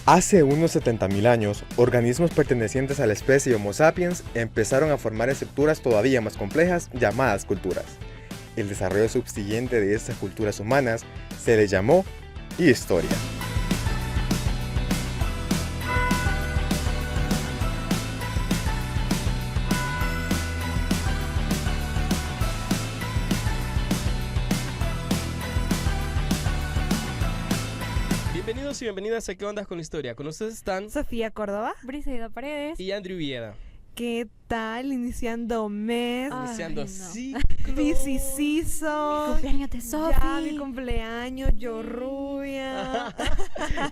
Hace unos 70.000 años, organismos pertenecientes a la especie Homo sapiens empezaron a formar estructuras todavía más complejas llamadas culturas. El desarrollo subsiguiente de estas culturas humanas se le llamó historia. Bienvenidos y bienvenidas a ¿Qué ondas con la historia? Con ustedes están Sofía Córdoba Briseida Paredes. y Andrew Vieda. ¿Qué tal? Iniciando mes. Iniciando no. así. Piscisizo. Cumpleaños de Sofi. Ya mi cumpleaños, yo rubia.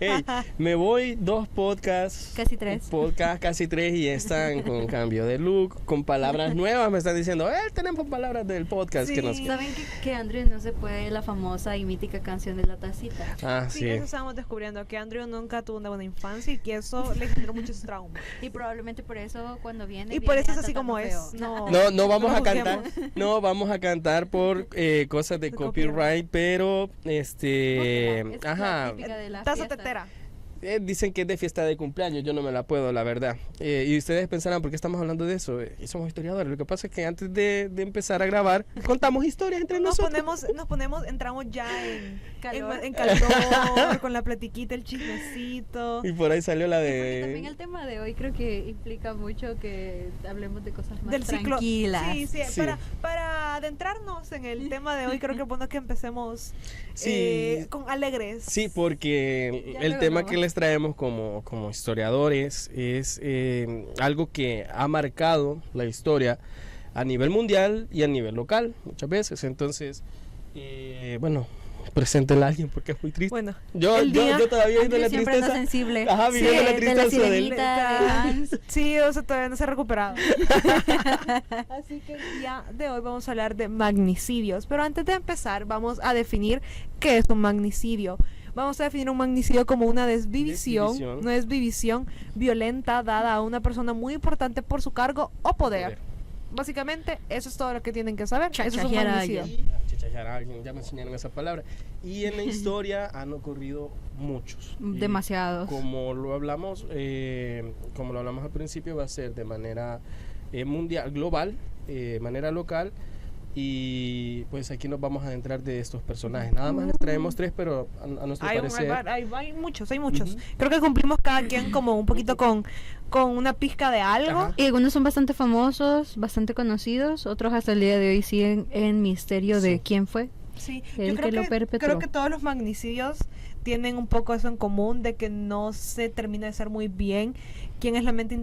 Hey, me voy 2 podcasts. Casi 3. Podcast casi 3 y están con cambio de look, con palabras nuevas. Me están diciendo, tenemos palabras del podcast Sí. que nos... ¿Saben que Andrew no se puede la famosa y mítica canción de la tacita? Ah, Sí, sí. eso estamos descubriendo, que Andrew nunca tuvo una buena infancia y que eso le generó muchos traumas. Y probablemente por eso cuando viene. Y por viene eso es hasta así tan como feo. es. No, No vamos no a lo cantar. juzguemos. No vamos a cantar por cosas de De copyright, copyright. pero Es la ajá. típica de la Taza fiesta. tetera. Dicen que es de fiesta de cumpleaños, yo no me la puedo, la verdad. Y ustedes pensarán, ¿por qué estamos hablando de eso? Y somos historiadores. Lo que pasa es que antes de empezar a grabar, contamos historias entre nosotros. Entramos ya en Calor. en calor, con la platiquita, el chismecito. Y por ahí salió la Porque también de... el tema de hoy creo que implica mucho que hablemos de cosas más Del ciclo. tranquilas. Sí, sí, Sí. Para adentrarnos en el tema de hoy, creo que es bueno que empecemos Sí. con alegres. Sí, porque Ya el luego tema no que más. les traemos como historiadores es algo que ha marcado la historia a nivel mundial y a nivel local muchas veces. Entonces, bueno, preséntela a alguien porque es muy triste. Bueno, Yo el día- todavía viendo Andrew la siempre anda tristeza. sensible. Ajá, viviendo la de la tristeza de él. sirenita, de Hans. sí, o sea, todavía no se ha recuperado. Así que el día de hoy vamos a hablar de magnicidios. Pero antes de empezar, vamos a definir qué es un magnicidio. Vamos a definir un magnicidio como una desvivisión violenta dada a una persona muy importante por su cargo o poder. Básicamente, eso es todo lo que tienen que saber. Eso es un Chachajear a magnicidio. alguien. Chichajear a alguien, ya me enseñaron esa palabra. Y en la historia han ocurrido muchos. Y Demasiados. como lo hablamos al principio, va a ser de manera mundial, global, manera local. Y pues aquí nos vamos a adentrar de estos personajes. Nada más les traemos 3, pero a nuestro parecer... Hay muchos. Ujú. Creo que cumplimos cada quien como un poquito con una pizca de algo. Ajá. Y algunos son bastante famosos, bastante conocidos, otros hasta el día de hoy siguen en misterio de Sí. quién fue. Sí, El yo creo que lo perpetró. creo que todos los magnicidios tienen un poco eso en común, de que no se termina de ser muy bien quién es la mente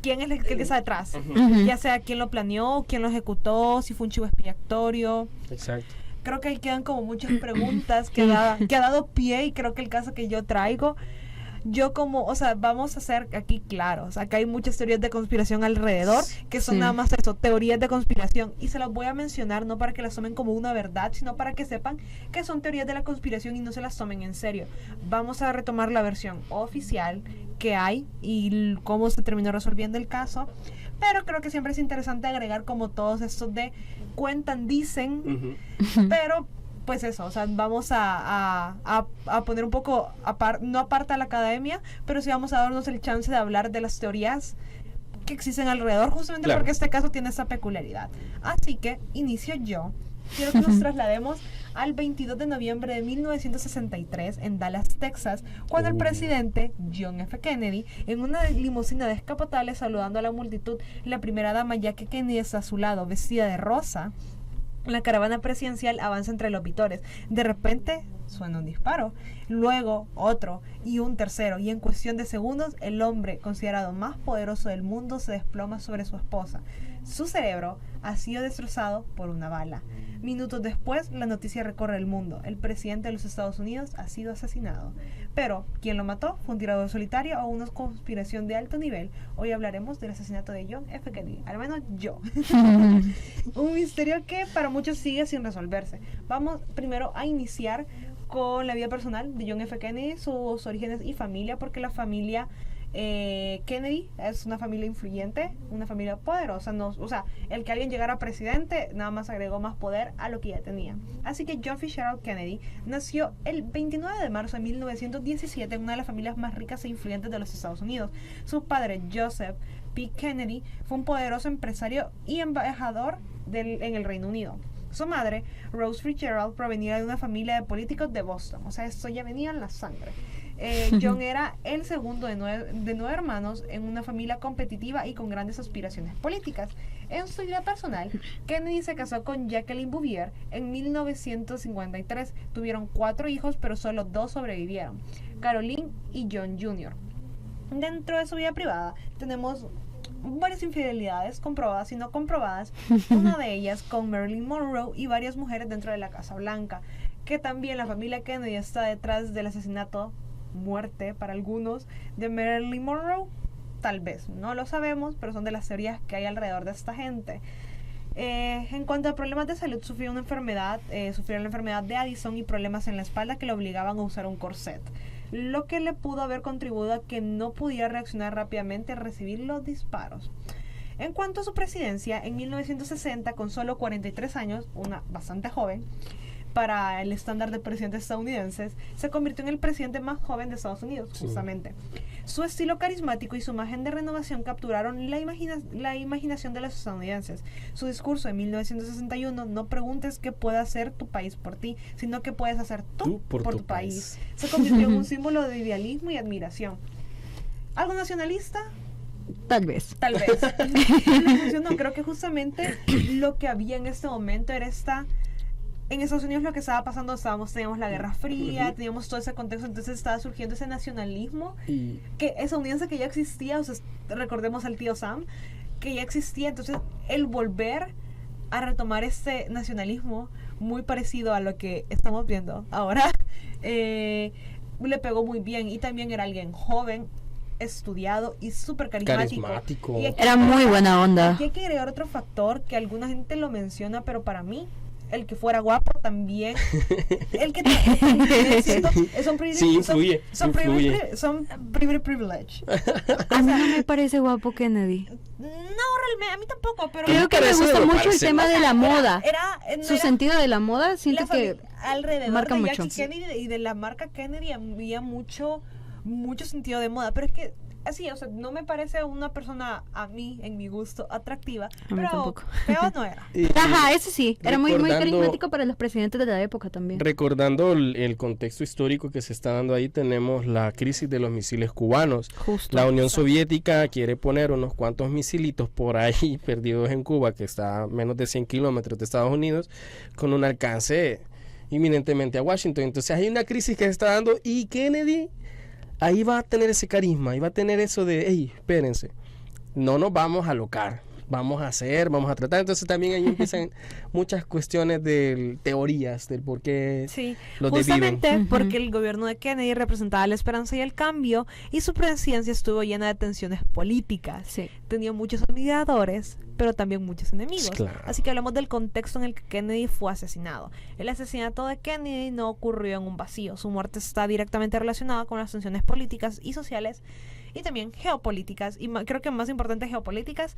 quién es el que está detrás. Ujú. Ujú. Ya sea quién lo planeó, quién lo ejecutó, si fue un chivo expiatorio. Exacto. Creo que ahí quedan como muchas preguntas que ha dado pie, y creo que el caso que yo traigo, vamos a ser aquí claros, acá hay muchas teorías de conspiración alrededor, que son Sí. nada más eso, teorías de conspiración, y se las voy a mencionar no para que las tomen como una verdad, sino para que sepan que son teorías de la conspiración y no se las tomen en serio. Vamos a retomar la versión oficial que hay y cómo se terminó resolviendo el caso, pero creo que siempre es interesante agregar como todos estos de cuentan, dicen, Ujú. pero pues eso, o sea, vamos a poner un poco, no aparte a la academia, pero sí vamos a darnos el chance de hablar de las teorías que existen alrededor, justamente Claro. porque este caso tiene esa peculiaridad. Así que inicio yo. Quiero que nos traslademos al 22 de noviembre de 1963 en Dallas, Texas, cuando el presidente John F. Kennedy, en una limusina descapotable saludando a la multitud, la primera dama Jackie Kennedy está a su lado, vestida de rosa. La caravana presidencial avanza entre los vítores. De repente suena un disparo, luego otro y un tercero, y en cuestión de segundos el hombre considerado más poderoso del mundo se desploma sobre su esposa. Su cerebro ha sido destrozado por una bala. Minutos después, la noticia recorre el mundo. El presidente de los Estados Unidos ha sido asesinado. Pero, ¿quién lo mató? ¿Fue un tirador solitario o una conspiración de alto nivel? Hoy hablaremos del asesinato de John F. Kennedy. Al menos yo. Un misterio que para muchos sigue sin resolverse. Vamos primero a iniciar con la vida personal de John F. Kennedy, sus orígenes y familia, porque la familia Kennedy es una familia influyente, una familia poderosa, no, o sea, el que alguien llegara a presidente nada más agregó más poder a lo que ya tenía. Así que John Fitzgerald Kennedy nació el 29 de marzo de 1917 en una de las familias más ricas e influyentes de los Estados Unidos. Su padre, Joseph P. Kennedy, fue un poderoso empresario y embajador en el Reino Unido. Su madre, Rose Fitzgerald, provenía de una familia de políticos de Boston, o sea, esto ya venía en la sangre. John era el segundo de nueve hermanos en una familia competitiva y con grandes aspiraciones políticas. En su vida personal, Kennedy se casó con Jacqueline Bouvier en 1953. Tuvieron 4 hijos, pero solo 2 sobrevivieron, Caroline y John Jr. Dentro de su vida privada tenemos varias infidelidades comprobadas y no comprobadas, una de ellas con Marilyn Monroe y varias mujeres dentro de la Casa Blanca, que también la familia Kennedy está detrás del asesinato, muerte para algunos, de Marilyn Monroe. Tal vez, no lo sabemos, pero son de las teorías que hay alrededor de esta gente. En cuanto a problemas de salud, sufrió la enfermedad de Addison y problemas en la espalda que le obligaban a usar un corset, lo que le pudo haber contribuido a que no pudiera reaccionar rápidamente al recibir los disparos. En cuanto a su presidencia, en 1960, con solo 43 años, una bastante joven para el estándar de presidentes estadounidenses, se convirtió en el presidente más joven de Estados Unidos, justamente. Su estilo carismático y su imagen de renovación capturaron la imaginación de los estadounidenses. Su discurso de 1961, no preguntes qué puede hacer tu país por ti, sino qué puedes hacer tú por tu país, se convirtió en un símbolo de idealismo y admiración. ¿Algo nacionalista? Tal vez. Tal vez. No funcionó. Creo que justamente lo que había en este momento era en Estados Unidos lo que estaba pasando, teníamos la Guerra Fría, teníamos todo ese contexto, entonces estaba surgiendo ese nacionalismo que estadounidense que ya existía, o sea, recordemos al tío Sam, que ya existía, entonces el volver a retomar este nacionalismo muy parecido a lo que estamos viendo ahora, le pegó muy bien, y también era alguien joven, estudiado y súper carismático. Era muy buena onda. Aquí hay que agregar otro factor que alguna gente lo menciona, pero para mí el que fuera guapo también, el que son privilege. A mí no me parece guapo Kennedy. No, realmente, a mí tampoco, pero creo que me gusta mucho el tema de la moda. Su era sentido de la moda, siento que alrededor marca de mucho. Jackie Kennedy y de la marca Kennedy había mucho sentido de moda, pero es que así, o sea, no me parece una persona, a mí, en mi gusto, atractiva, pero feo no era. Ajá, ese sí, era muy carismático para los presidentes de la época también. Recordando el contexto histórico que se está dando ahí, tenemos la crisis de los misiles cubanos. Justo. La Unión Soviética quiere poner unos cuantos misilitos por ahí perdidos en Cuba, que está a menos de 100 kilómetros de Estados Unidos, con un alcance inminentemente a Washington. Entonces hay una crisis que se está dando y Kennedy ahí va a tener ese carisma, ahí va a tener eso de, hey, espérense, no nos vamos a alocar, vamos a tratar. Entonces también ahí empiezan muchas cuestiones de teorías del por qué los desviven. Justamente porque el gobierno de Kennedy representaba la esperanza y el cambio, y su presidencia estuvo llena de tensiones políticas. Sí. Tenía muchos admiradores, pero también muchos enemigos. Claro. Así que hablamos del contexto en el que Kennedy fue asesinado. El asesinato de Kennedy no ocurrió en un vacío. Su muerte está directamente relacionada con las tensiones políticas y sociales, y también geopolíticas, y creo que más importante geopolíticas,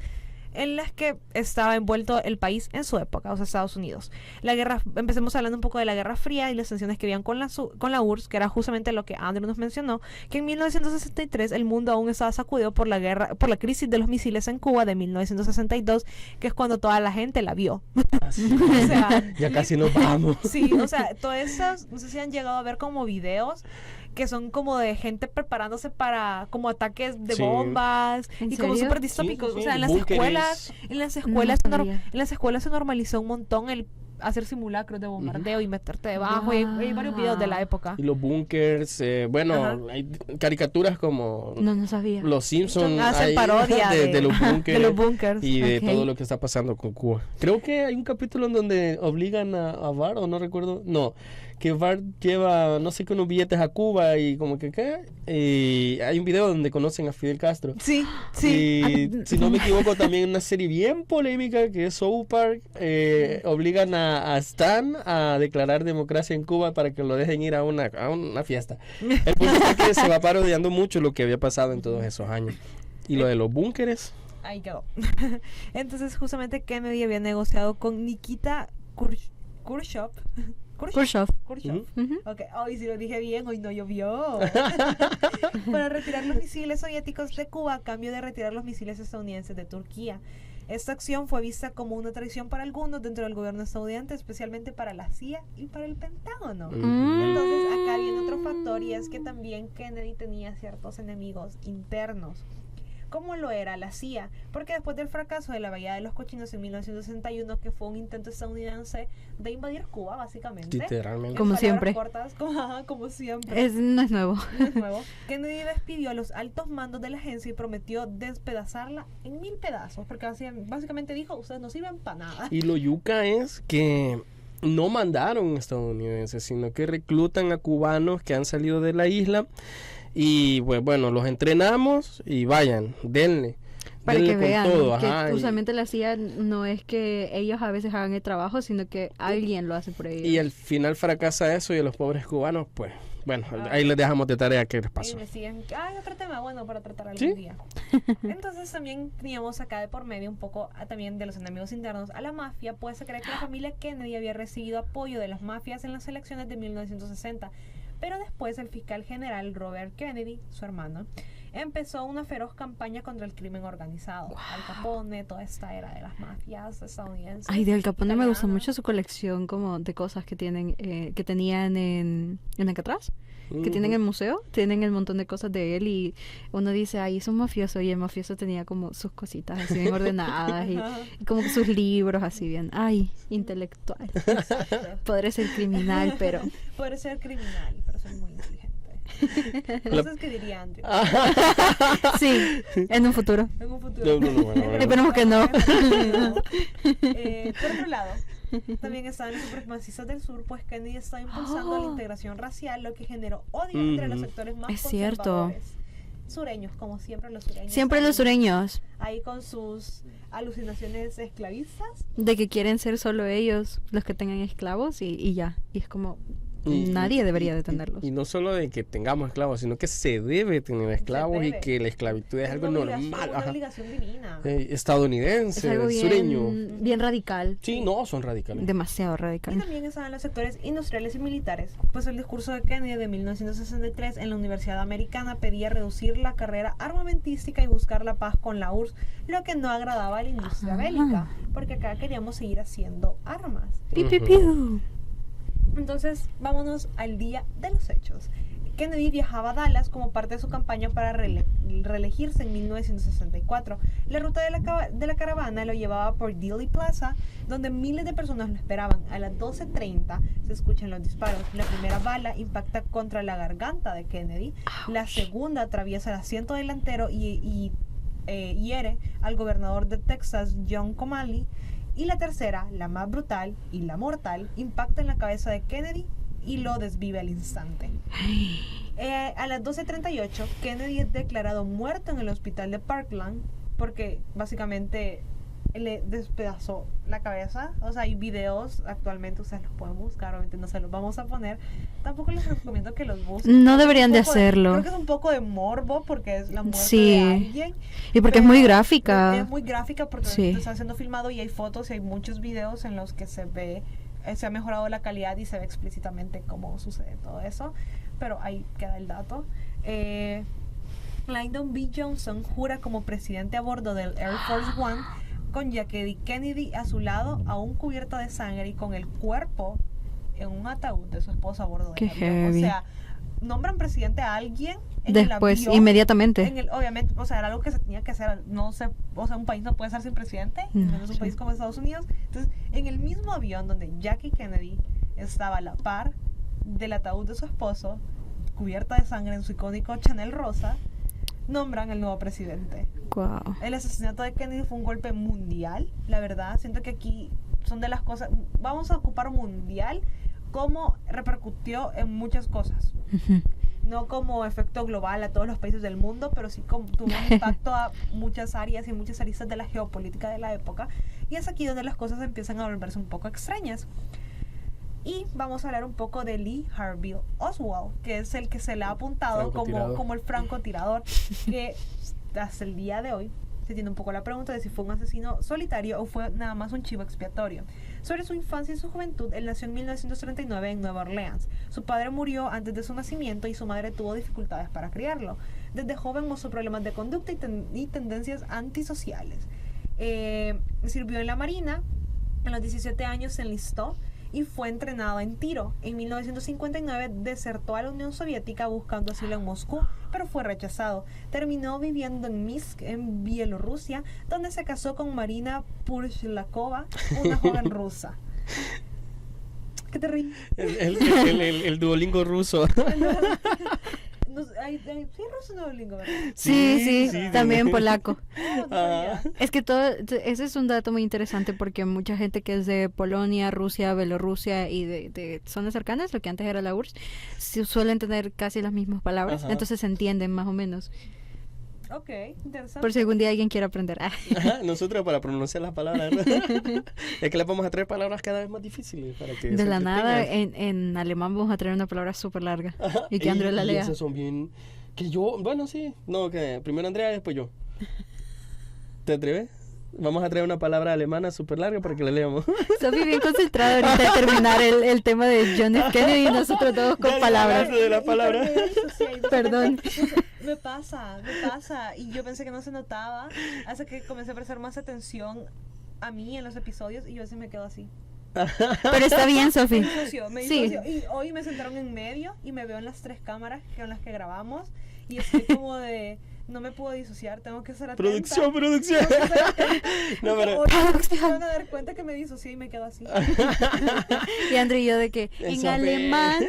en las que estaba envuelto el país en su época, o sea, Estados Unidos. Empecemos hablando un poco de la Guerra Fría y las tensiones que habían con la URSS, que era justamente lo que Andrew nos mencionó, que en 1963 el mundo aún estaba sacudido por la crisis de los misiles en Cuba de 1962, que es cuando toda la gente la vio. O sea, ya casi nos vamos. Sí, o sea, todas esas, no sé si han llegado a ver como videos que son como de gente preparándose para como ataques de bombas y como súper distópicos. O sea, en las escuelas se normalizó un montón el hacer simulacros de bombardeo y meterte debajo, y hay varios videos de la época. Y los bunkers, hay caricaturas como no sabía. Los Simpsons hacen parodia de los bunkers y de todo lo que está pasando con Cuba. Creo que hay un capítulo en donde obligan a Bart, o no recuerdo, que Bart lleva no sé qué unos billetes a Cuba y como que ¿qué? Y hay un video donde conocen a Fidel Castro. Sí. Y si no me equivoco también una serie bien polémica que es South Park, obligan a a Stan a declarar democracia en Cuba para que lo dejen ir a una fiesta. El punto es que se va parodiando mucho lo que había pasado en todos esos años. Y lo de los búnkeres. Ahí quedó. Entonces, justamente Kennedy había negociado con Nikita Khrushchev. Khrushchev. Ujú. Ok, hoy si lo dije bien, hoy no llovió. Para retirar los misiles soviéticos de Cuba a cambio de retirar los misiles estadounidenses de Turquía. Esta acción fue vista como una traición para algunos dentro del gobierno estadounidense, especialmente para la CIA y para el Pentágono. Entonces, acá viene otro factor, y es que también Kennedy tenía ciertos enemigos internos, como lo era la CIA, porque después del fracaso de la Bahía de los Cochinos en 1961, que fue un intento estadounidense de invadir Cuba, básicamente. Literalmente. Como En palabras siempre. cortas, como siempre. No es nuevo. No es nuevo. Kennedy despidió a los altos mandos de la agencia y prometió despedazarla en 1000 pedazos, porque básicamente dijo, ustedes no sirven para nada. Y lo yuca es que no mandaron estadounidenses, sino que reclutan a cubanos que han salido de la isla. Y pues bueno, los entrenamos y vayan, denle. Para denle que con vean todo, que ajá, usualmente la CIA no es que ellos a veces hagan el trabajo, sino que alguien lo hace por ellos. y al final fracasa eso, y a los pobres cubanos, pues, bueno, ahí les dejamos de tarea qué les Y pasó. me siguen, otro tema bueno para tratar algún ¿Sí? día. Entonces también teníamos acá de por medio un poco también de los enemigos internos a la mafia, pues se cree que la familia Kennedy había recibido apoyo de las mafias en las elecciones de 1960. Pero después el fiscal general Robert Kennedy, su hermano, empezó una feroz campaña contra el crimen organizado. Al Capone, toda esta era de las mafias estadounidenses. Ay, de Al Capone me gusta italianas. mucho su colección como de cosas que tienen, que tenían en Alcatraz, que tienen en el museo, tienen el montón de cosas de él, y uno dice, ay, es un mafioso, y el mafioso tenía como sus cositas así bien ordenadas y como sus libros así bien, ay, intelectual. Exacto. Podré ser criminal, pero Podré ser criminal, pero soy muy inteligente. Cosas que diría Andrew. sí, en un futuro. En un futuro. Bueno. Esperemos que no. Por otro lado, también estaban los supremacistas del sur, pues Kennedy estaba impulsando la integración racial, lo que generó odio entre los sectores más Es cierto. conservadores. Sureños, como siempre los sureños. Siempre ahí- los sureños, Ahí con sus alucinaciones esclavistas. de que quieren ser solo ellos los que tengan esclavos y ya. Y es como, Y- nadie debería y- detenerlos. Y no solo de que tengamos esclavos, sino que se debe tener esclavos, y debe. que la esclavitud es algo una obligación, normal. una Ajá. obligación divina. Es Estadounidense, algo sureño. bien radical. Sí, no, son radicales. Demasiado Y radical. también estaban los sectores industriales y militares, pues el discurso de Kennedy de 1963 en la Universidad Americana pedía reducir la carrera armamentística y buscar la paz con la URSS, lo que no agradaba a la industria bélica, porque acá queríamos seguir haciendo armas. Piu, piu, piu. Entonces, vámonos al día de los hechos. Kennedy viajaba a Dallas como parte de su campaña para reelegirse en 1964. La ruta de la caravana lo llevaba por Dealey Plaza, donde miles de personas lo esperaban. A las 12:30 se escuchan los disparos. La primera bala impacta contra la garganta de Kennedy. La segunda atraviesa el asiento delantero y hiere al gobernador de Texas, John Comali. Y la tercera, la más brutal y la mortal, impacta en la cabeza de Kennedy y lo desvive al instante. A las 12:38, Kennedy es declarado muerto en el hospital de Parkland porque básicamente le despedazó la cabeza. O sea, hay videos actualmente, ustedes los pueden buscar, obviamente no se los vamos a poner. Tampoco les recomiendo que los busquen. No deberían Un de poco hacerlo. Creo que es un poco de morbo porque es la muerte Sí. de alguien. Y porque es Pero muy gráfica. Es muy gráfica porque Sí. está siendo filmado y hay fotos y hay muchos videos en los que se ve, se ha mejorado la calidad y se ve explícitamente cómo sucede todo eso. Pero ahí queda el dato. Lyndon B. Johnson jura como presidente a bordo del Air Force One con Jackie Kennedy a su lado, aún cubierta de sangre y con el cuerpo en un ataúd de su esposa a bordo del Qué avión. heavy. O sea, nombran presidente a alguien en Después, el avión, inmediatamente. obviamente, o sea, era algo que se tenía que hacer. No sé, o sea, un país no puede estar sin presidente, No, menos un sí. país como Estados Unidos. Entonces, en el mismo avión donde Jackie Kennedy estaba a la par del ataúd de su esposo, cubierta de sangre en su icónico Chanel rosa, nombran el nuevo presidente. Wow. El asesinato de Kennedy fue un golpe mundial, la verdad. Siento que aquí son de las cosas, vamos a ocupar mundial, cómo repercutió en muchas cosas. Ujú. no como efecto global a todos los países del mundo, pero sí como tuvo un impacto a muchas áreas y muchas aristas de la geopolítica de la época. Y es aquí donde las cosas empiezan a volverse un poco extrañas. Y vamos a hablar un poco de Lee Harvey Oswald, que es el que se le ha apuntado como el francotirador, que hasta el día de hoy se tiene un poco la pregunta de si fue un asesino solitario o fue nada más un chivo expiatorio. Sobre su infancia y su juventud, él nació en 1939 en Nueva Orleans. Su padre murió antes de su nacimiento y su madre tuvo dificultades para criarlo. Desde joven mostró problemas de conducta y tendencias antisociales. Sirvió en la Marina, a los 17 años se enlistó y fue entrenado en tiro. En 1959 desertó a la Unión Soviética buscando asilo en Moscú, pero fue rechazado. Terminó viviendo en Minsk, en Bielorrusia, donde se casó con Marina Purshlakova, una joven rusa. ¿Qué te ríes? El Duolingo ruso. No, sí, ruso Duolingo, ¿verdad? Sí, también polaco. Oh, no sabía. Es que ese es un dato muy interesante porque mucha gente que es de Polonia, Rusia, Bielorrusia y de zonas cercanas, lo que antes era la URSS, suelen tener casi las mismas palabras, Ajá. entonces se entienden más o menos. Ok, interesante. Por si algún día alguien quiere aprender. Ajá, nosotros para pronunciar las palabras, ¿no? Es que le vamos a traer palabras cada vez más difíciles para que De se la nada, entretengan. en alemán vamos a traer una palabra súper larga Ajá, y que Andrea la y lea. esas son bien... Que yo, bueno, sí. No, que primero Andrea y después yo. ¿Te atreves? Vamos a traer una palabra alemana súper larga para que la leamos. Sophie bien concentrado ahorita de terminar el tema de John F. Kennedy y nosotros todos con Dale, palabras. hablando de la palabra. Perdón. Me pasa. Y yo pensé que no se notaba hasta que comencé a prestar más atención a mí en los episodios y yo así me quedo así. Pero está bien, Me Sophie. me Sí. disoció. Y hoy me sentaron en medio y me veo en las 3 cámaras con las que grabamos y estoy como de... No me puedo disociar, tengo que ser atenta. Producción. Tengo que ser atenta, No, porque pero... hoy Producción. se van a dar cuenta que me disocié y me quedo así. Y Andrea y yo de que en Sophie. alemán.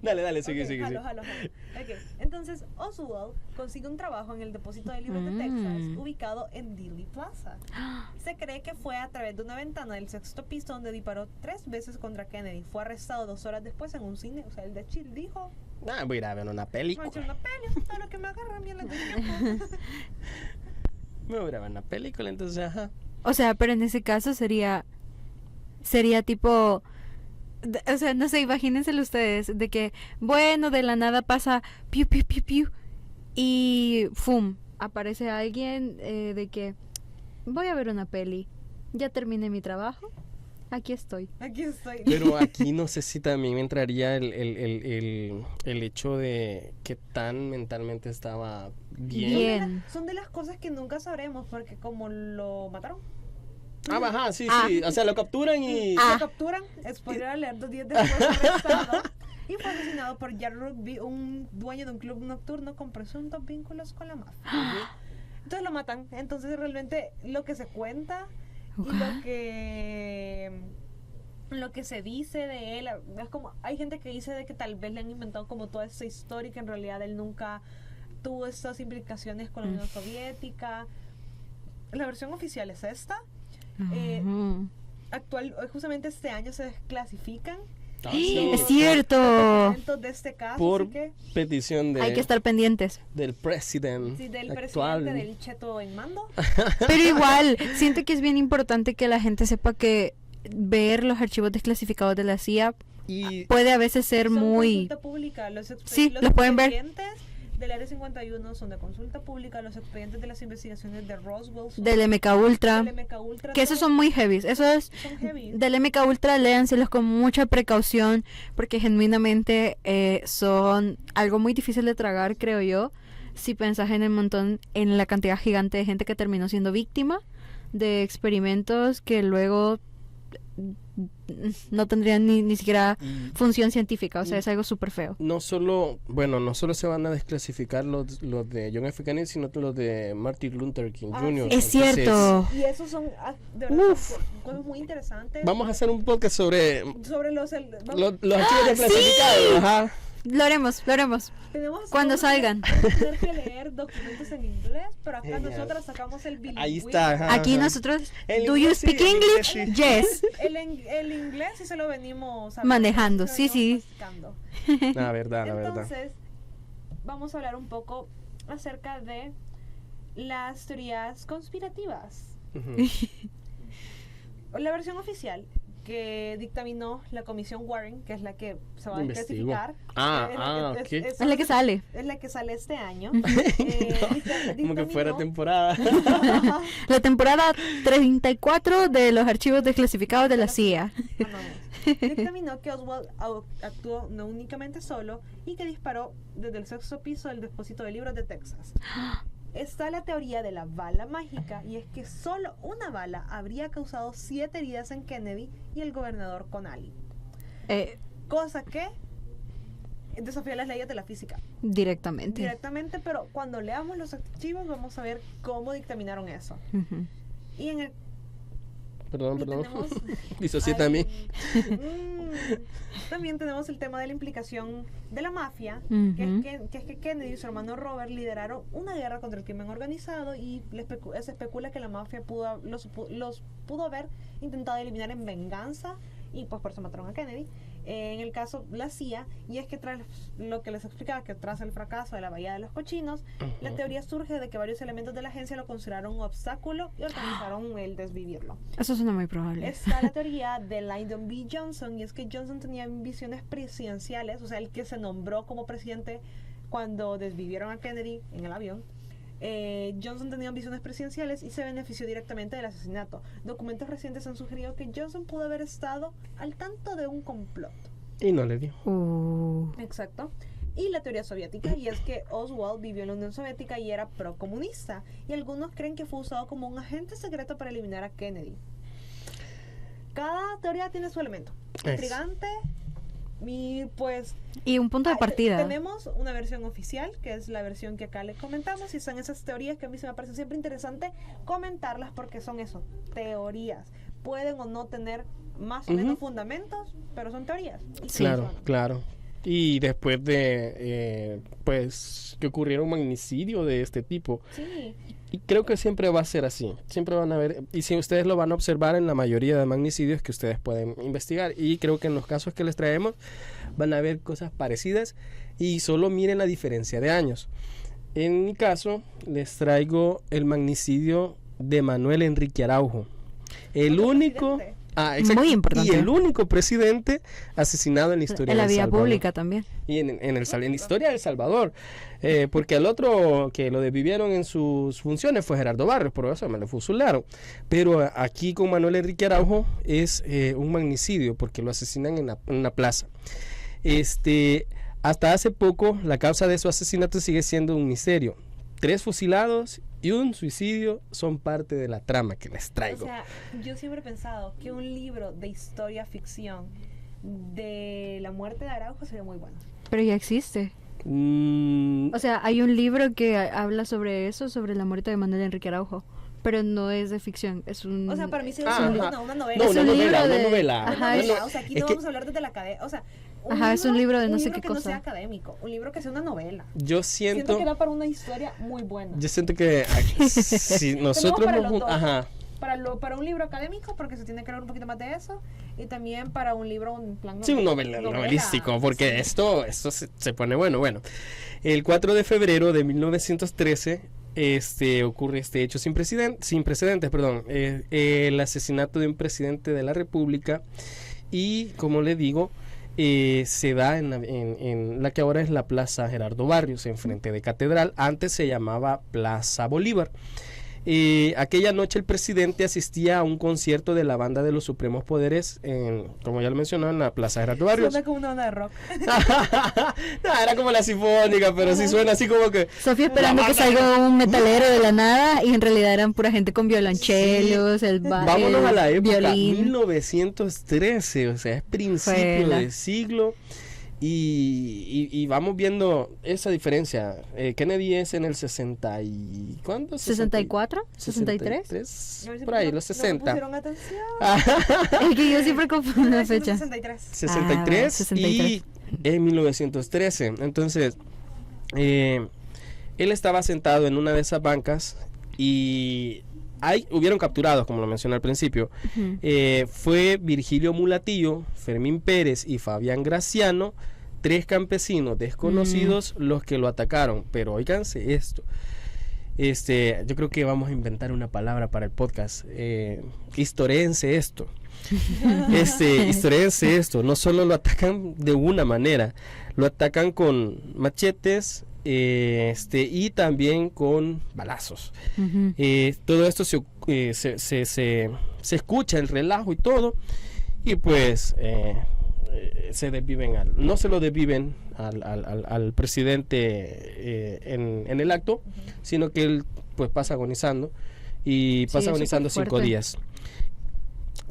Dale, sigue, Ok, sigue. jalo. Ok, entonces Oswald consigue un trabajo en el depósito de libros de Texas, ubicado en Dealey Plaza. Se cree que fue a través de una ventana del 6º piso donde disparó 3 veces contra Kennedy. Fue arrestado 2 horas después en un cine. O sea, el de Chill dijo: Ah, voy a ir a ver una "Me voy a película. echar una peli, todo lo que me agarra a mí en la tiempo". Me voy a ir a ver una película, entonces, ajá. O sea, pero en ese caso sería tipo, o sea, no sé, imagínenselo ustedes, de que, bueno, de la nada pasa piu, piu, piu, piu, y ¡fum! Aparece alguien de que voy a ver una peli, ya terminé mi trabajo, aquí estoy. Aquí estoy. Pero aquí no sé si también entraría el hecho de que tan mentalmente estaba bien. Son de las cosas que nunca sabremos porque como lo mataron, Ah, ajá, sí. O sea, lo capturan y... lo capturan, spoiler alert, 2 días después fue arrestado y fue asesinado por Jack Ruby, un dueño de un club nocturno con presuntos vínculos con la mafia. Entonces lo matan. Entonces realmente lo que se cuenta y lo que se dice de él es como, hay gente que dice de que tal vez le han inventado como toda esta historia y que en realidad él nunca tuvo estas implicaciones con la Unión Soviética. La versión oficial es esta. Justamente este año se desclasifican Ah, Es sí. cierto. documentos de este caso, Por así que petición Hay que estar pendientes. del presidente sí, del actual. presidente del cheto en mando. Pero igual, siento que es bien importante que la gente sepa que ver los archivos desclasificados de la CIA Y puede a veces ser Son muy... consulta pública. Sí, los pueden ver. expedientes del Área 51 son de consulta pública. Los expedientes de las investigaciones de Roswell son Del MK Ultra. del MK Ultra, Que esos todos son muy heavy. Esos son heavy. del MK Ultra léanselos con mucha precaución porque genuinamente son algo muy difícil de tragar, creo yo. Si pensás en la cantidad gigante de gente que terminó siendo víctima de experimentos que luego no tendrían ni siquiera función científica, o sea, es algo súper feo. no solo se van a desclasificar los de John F. Kennedy, sino los de Martin Luther King Ah, Jr. sí. Es cierto. Y esos son de verdad Uf. cosas muy interesantes. Vamos a hacer un podcast sobre Sobre los los archivos desclasificados. Ajá. Lo haremos. tenemos Cuando vamos salgan. a tener que leer documentos en inglés, pero acá Genial. nosotros sacamos el bilingüismo. Ahí está. ajá, Aquí ajá. nosotros, El ¿do you inglés sí, speak el English? inglés sí. Yes. El inglés sí se lo venimos Manejando, se lo sí, venimos sí. practicando. La verdad, la verdad. Entonces, vamos a hablar un poco acerca de las teorías conspirativas. Ujú. La versión oficial que dictaminó la comisión Warren, que es la que se va a Investigó. clasificar. Ok. Es la que sale. Es la que sale este año. Como que fuera temporada. La temporada 34 de los archivos desclasificados de la CIA. Dictaminó que Oswald actuó no únicamente solo y que disparó desde el sexto piso del depósito de libros de Texas. Está la teoría de la bala mágica, y es que solo una bala habría causado 7 heridas en Kennedy y el gobernador Connally. Cosa que desafía las leyes de la física. Directamente. Pero cuando leamos los archivos vamos a ver cómo dictaminaron eso. Ujú. Y en el Perdón. tenemos- Disocié también. También tenemos el tema de la implicación de la mafia, Ujú. que es que Kennedy y su hermano Robert lideraron una guerra contra el crimen organizado, y se especula que la mafia los pudo haber intentado eliminar en venganza, y pues por eso mataron a Kennedy. En el caso la CIA, y es que tras lo que les explicaba, que tras el fracaso de la Bahía de los Cochinos, la teoría surge de que varios elementos de la agencia lo consideraron un obstáculo y organizaron el desvivirlo. Eso suena muy probable. Está la teoría de Lyndon B. Johnson, y es que Johnson tenía visiones presidenciales, o sea, el que se nombró como presidente cuando desvivieron a Kennedy en el avión. Johnson tenía visiones presidenciales y se benefició directamente del asesinato. Documentos recientes han sugerido que Johnson pudo haber estado al tanto de un complot. Y no le dio. Exacto. Y la teoría soviética, y es que Oswald vivió en la Unión Soviética y era procomunista, y algunos creen que fue usado como un agente secreto para eliminar a Kennedy. Cada teoría tiene su elemento. Es. Intrigante. Y pues Y un punto de partida. tenemos una versión oficial, que es la versión que acá les comentamos, y son esas teorías que a mí se me parece siempre interesante comentarlas, porque son eso, teorías. Pueden o no tener más o menos fundamentos, pero son teorías. Y Claro, funcionan. claro. Y después de, pues, que ocurriera un magnicidio de este tipo. Sí. Y creo que siempre va a ser así. Siempre van a ver, y si ustedes lo van a observar en la mayoría de magnicidios que ustedes pueden investigar. Y creo que en los casos que les traemos van a ver cosas parecidas, y solo miren la diferencia de años. En mi caso, les traigo el magnicidio de Manuel Enrique Araujo. El Otro único... presidente. Exacto. Muy importante. Y el único presidente asesinado en la historia En la de El vía Salvador. pública también. Y en la historia de El Salvador. Porque el otro que lo desvivieron en sus funciones fue Gerardo Barrios, por eso me lo fusilaron. Pero aquí con Manuel Enrique Araujo es un magnicidio, porque lo asesinan en una plaza. Hasta hace poco la causa de su asesinato sigue siendo un misterio. 3 fusilados y un suicidio son parte de la trama que les O traigo. sea, yo siempre he pensado que un libro de historia ficción de la muerte de Araujo sería muy bueno. Pero ya existe. Mm, O sea, hay un libro que habla sobre eso, sobre la muerte de Manuel Enrique Araujo. Pero no es de ficción, es un... O sea, para mí Ah, sería ajá. una no, novela. Es una un novela, libro una de- novela. Ajá, Una novela, es- o sea, aquí es no que vamos a hablar desde la academia. O sea, Ajá, es un libro de no sé qué que no cosa. sea académico, un libro que sea una novela. Yo Siento siento que da para una historia muy buena. Yo siento que si nosotros para nos los dos. ajá, Para un libro académico, porque se tiene que hablar un poquito más de eso, y también para un libro en plan sí, un novelístico, porque esto se pone bueno. Bueno, el 4 de febrero de 1913 ocurre este hecho sin precedentes, el asesinato de un presidente de la República, y como le digo, se da en la que ahora es la Plaza Gerardo Barrios, enfrente de Catedral. Antes se llamaba Plaza Bolívar. Aquella noche el presidente asistía a un concierto de la banda de los Supremos Poderes, como ya lo mencionaba, en la Plaza Gerardo Barrios. Suena como una banda de rock. No, era como la sinfónica, pero sí suena así como que... Sofía esperando que salga un metalero de la nada y en realidad eran pura gente con violonchelos, Vámonos el a la época, violín. 1913, o sea, es principio Fuela. del siglo. Y vamos viendo esa diferencia. Kennedy es en el 60 y... ¿cuándo? 64, 63. 63, por ahí, los 60. No pusieron atención. Es que yo siempre confundo la fecha. 63. 63 63. y en 1913. Entonces, él estaba sentado en una de esas bancas y hubieron capturados, como lo mencioné al principio. Ujú. Fue Virgilio Mulatillo, Fermín Pérez y Fabián Graciano, 3 campesinos desconocidos los que lo atacaron. Pero óiganse esto. Yo creo que vamos a inventar una palabra para el podcast. Historense esto. Historense esto. No solo lo atacan de una manera, lo atacan con machetes, y también con balazos. Todo esto se escucha el relajo y todo, y pues se desviven no se lo desviven al presidente en el acto, sino que él pues pasa agonizando y pasa agonizando 5 días.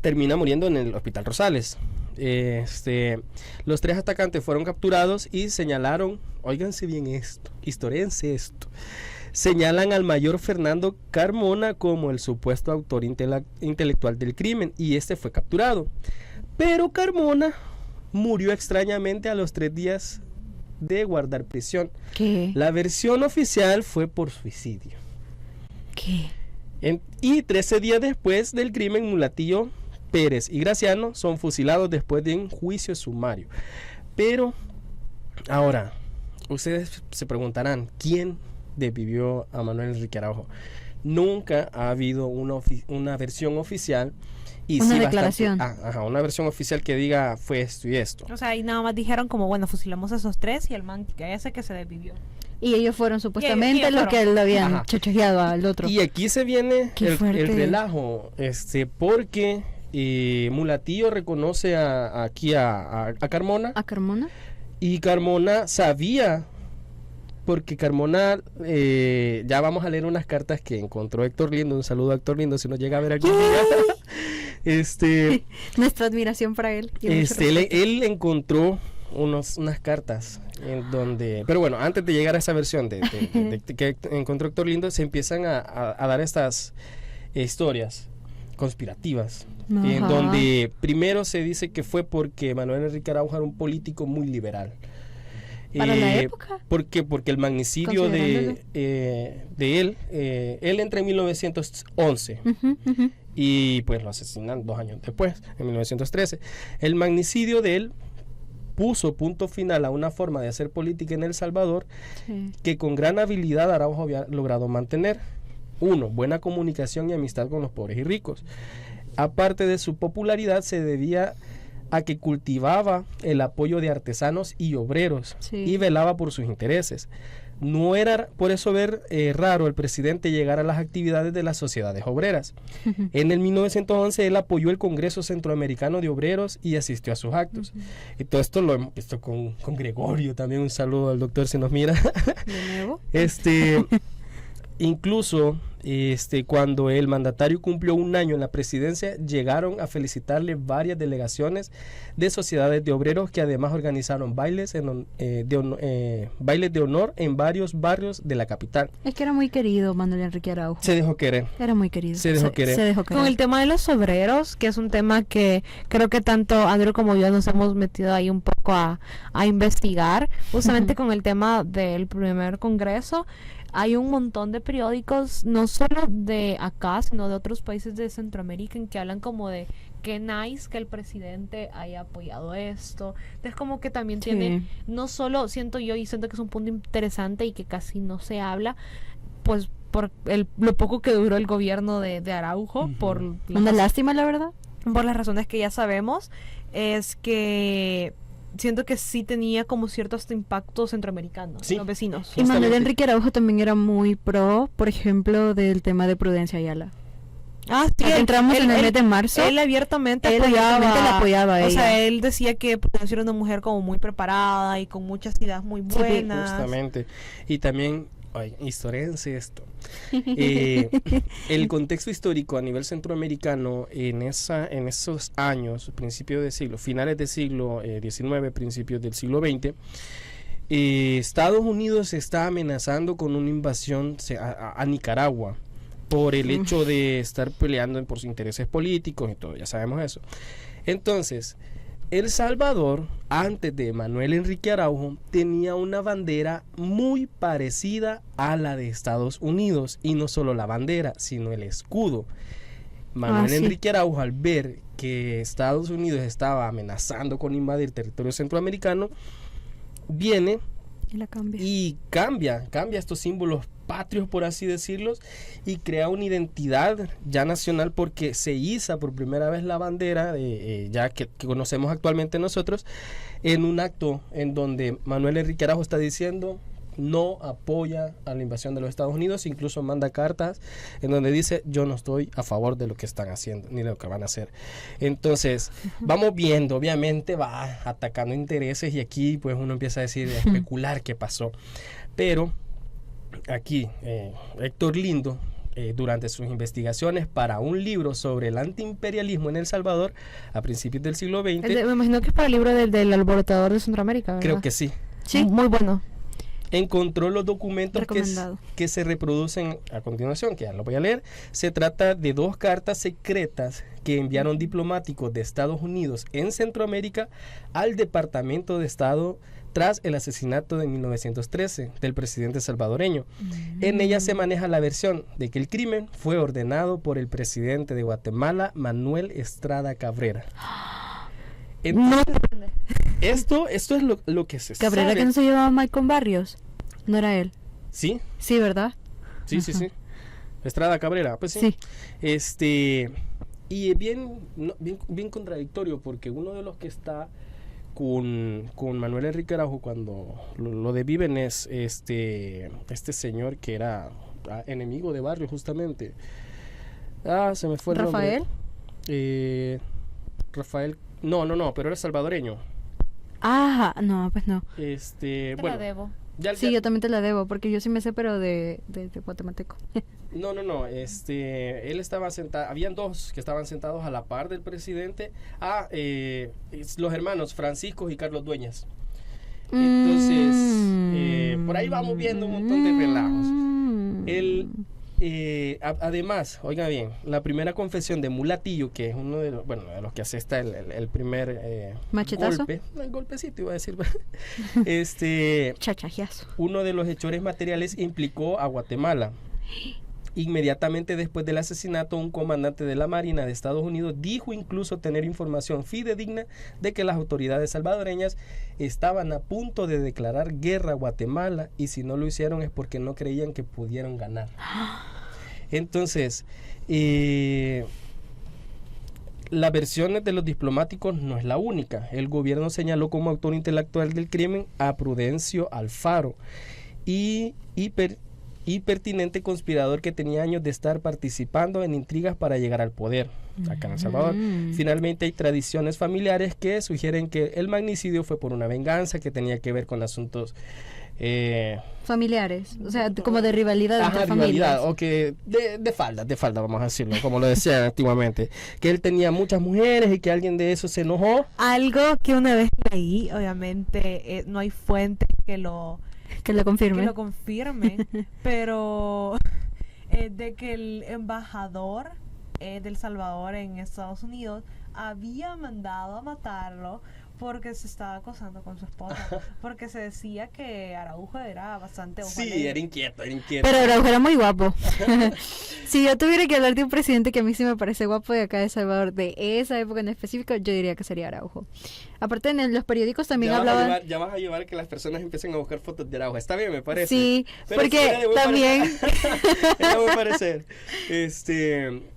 Termina muriendo en el Hospital Rosales. Los 3 atacantes fueron capturados y señalaron, óiganse bien esto, historiense esto, señalan al mayor Fernando Carmona como el supuesto autor intelectual del crimen, y este fue capturado. Pero Carmona murió extrañamente a los 3 días de guardar prisión. ¿Qué? La versión oficial fue por suicidio. ¿Qué? Y 13 días después del crimen, Mulatillo, Pérez y Graciano son fusilados después de un juicio sumario. Pero ahora, ustedes se preguntarán, ¿quién desvivió a Manuel Enrique Araujo? Nunca ha habido una versión oficial. Y una sí declaración. Una versión oficial que diga fue esto y esto. O sea, y nada más dijeron como, bueno, fusilamos a esos 3 y el man que ese que se desvivió. Y ellos fueron supuestamente los que lo habían chocheado al otro. Y aquí se viene el relajo, porque Mulatillo reconoce aquí a Carmona. ¿A Carmona? Y Carmona sabía, porque Carmona, ya vamos a leer unas cartas que encontró Héctor Lindo. Un saludo a Héctor Lindo si nos llega a ver algún día. Nuestra admiración para él. Él encontró unas cartas en donde, pero bueno, antes de llegar a esa versión de que encontró Héctor Lindo, se empiezan a dar estas historias conspirativas, en donde primero se dice que fue porque Manuel Enrique Araujo era un político muy liberal. ¿Para la época? Porque el magnicidio de él entra en 1911 y pues lo asesinan 2 años después, en 1913. El magnicidio de él puso punto final a una forma de hacer política en El Salvador que con gran habilidad Araujo había logrado mantener. 1. Buena comunicación y amistad con los pobres y ricos. Aparte de su popularidad, se debía a que cultivaba el apoyo de artesanos y obreros y velaba por sus intereses. No era por eso raro el presidente llegar a las actividades de las sociedades obreras. En el 1911 él apoyó el Congreso Centroamericano de Obreros y asistió a sus actos. Y todo esto lo hemos visto con Gregorio, también un saludo al doctor si nos mira. ¿De nuevo? Incluso cuando el mandatario cumplió 1 año en la presidencia, llegaron a felicitarle varias delegaciones de sociedades de obreros que además organizaron bailes de honor en varios barrios de la capital. Es que era muy querido Manuel Enrique Araujo. Se dejó querer. Era muy querido. Se dejó querer. Con el tema de los obreros, que es un tema que creo que tanto Andrew como yo nos hemos metido ahí un poco a investigar, justamente con el tema del primer congreso. Hay un montón de periódicos, no solo de acá, sino de otros países de Centroamérica, en que hablan como de qué nice que el presidente haya apoyado esto. Entonces como que también tiene, no solo siento yo, y siento que es un punto interesante y que casi no se habla, pues por lo poco que duró el gobierno de Araujo, una lástima la verdad. Por las razones que ya sabemos, es que siento que sí tenía como cierto hasta impacto centroamericano, los vecinos. Y Manuel Enrique Araujo también era muy pro, por ejemplo, del tema de Prudencia Ayala. Sí, entramos en el mes de marzo. Él abiertamente la apoyaba a ella. O sea, él decía que Prudencia era una mujer como muy preparada y con muchas ideas muy buenas. Justamente. Y también, historiense esto. El contexto histórico a nivel centroamericano en esos años, principios de siglo, finales del siglo XIX, principios del siglo XX, Estados Unidos está amenazando con una invasión a Nicaragua por el hecho de estar peleando por sus intereses políticos y todo, ya sabemos eso. Entonces, El Salvador, antes de Manuel Enrique Araujo, tenía una bandera muy parecida a la de Estados Unidos, y no solo la bandera, sino el escudo. Manuel Enrique Araujo, al ver que Estados Unidos estaba amenazando con invadir territorio centroamericano, viene Y la cambia. y cambia estos símbolos patrios, por así decirlos, y crea una identidad ya nacional, porque se iza por primera vez la bandera ya que conocemos actualmente nosotros, en un acto en donde Manuel Enrique Araujo está diciendo no apoya a la invasión de los Estados Unidos, incluso manda cartas en donde dice yo no estoy a favor de lo que están haciendo ni de lo que van a hacer. Entonces vamos viendo, obviamente va atacando intereses, y aquí pues uno empieza a decir, a especular qué pasó, pero aquí Héctor Lindo, durante sus investigaciones para un libro sobre el antiimperialismo en El Salvador a principios del siglo XX, Me imagino que es para el libro del alborotador de Centroamérica, ¿verdad? creo que sí, Sí, muy bueno. encontró los documentos Recomendado. que se reproducen a continuación, que ya lo voy a leer. Se trata de 2 cartas secretas que enviaron diplomáticos de Estados Unidos en Centroamérica al Departamento de Estado tras el asesinato de 1913 del presidente salvadoreño. En ella se maneja la versión de que el crimen fue ordenado por el presidente de Guatemala, Manuel Estrada Cabrera. No, Esto es lo que se Cabrera, sabe. que no se llevaba mal con Barrios. No era él. Sí, Sí, ¿verdad? sí, sí, Ajá. sí. Estrada Cabrera, pues sí. Y es bien contradictorio, porque uno de los que está con Manuel Enrique Araujo cuando lo desviven es este señor que era enemigo de Barrios, justamente. Se me fue el ¿Rafael? nombre. Rafael, no, pero era salvadoreño. Ah, no, pues no. Te Bueno, la debo. Sí, yo también te la debo, porque yo sí me sé, pero de guatemalteco. No, él estaba sentado, habían 2 que estaban sentados a la par del presidente, los hermanos Francisco y Carlos Dueñas. Entonces, por ahí vamos viendo un montón de relajos. Además, oiga bien, la primera confesión de Mulatillo, que es uno de los que asesta el primer ¿Machetazo? golpe, el golpecito iba a decir, Chachajiazo. uno de los hechores materiales implicó a Guatemala. Inmediatamente después del asesinato, un comandante de la Marina de Estados Unidos dijo incluso tener información fidedigna de que las autoridades salvadoreñas estaban a punto de declarar guerra a Guatemala, y si no lo hicieron es porque no creían que pudieran ganar. Entonces, las versiones de los diplomáticos no es la única. El gobierno señaló como autor intelectual del crimen a Prudencio Alfaro y pertinente conspirador que tenía años de estar participando en intrigas para llegar al poder acá en El Salvador. Finalmente hay tradiciones familiares que sugieren que el magnicidio fue por una venganza que tenía que ver con asuntos Familiares, o sea, como de rivalidad entre rivalidad, familias. o que de falda, vamos a decirlo, como lo decían antiguamente, que él tenía muchas mujeres y que alguien de eso se enojó. Algo que una vez leí, obviamente no hay fuente que lo confirme. confirme, pero de que el embajador del Salvador en Estados Unidos había mandado a matarlo porque se estaba acosando con su esposa, porque se decía que Araujo era bastante Sí, era inquieto. Pero Araujo era muy guapo. Si yo tuviera que hablar de un presidente que a mí sí me parece guapo de acá de Salvador, de esa época en específico, yo diría que sería Araujo. Aparte, en los periódicos también hablaban... Ya vas a llevar a que las personas empiecen a buscar fotos de Araujo. Está bien, me parece. Sí, Pero sí, porque era de buen también... Era buen parecer.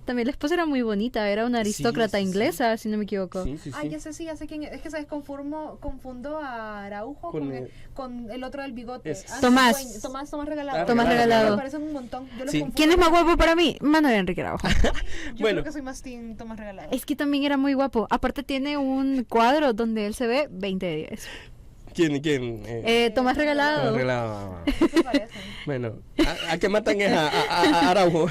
También la esposa era muy bonita, era una aristócrata sí, sí. inglesa, si no me equivoco. Sí. Ya sé quién es. Es que sabes, confundo a Araujo con el otro del bigote. Es- Tomás. Tomás Regalado. Tomás Regalado. Me parecen un montón. Yo los Sí. confundo. ¿Quién es más guapo para mí? Manuel Enrique Araujo. Yo Bueno. creo que soy más team Tomás Regalado. Es que también era muy guapo. Aparte tiene un cuadro donde él se ve 20 de 10. ¿Quién? Tomás Regalado. Arreglado. Se parecen. Bueno, a que matan es a Araujo.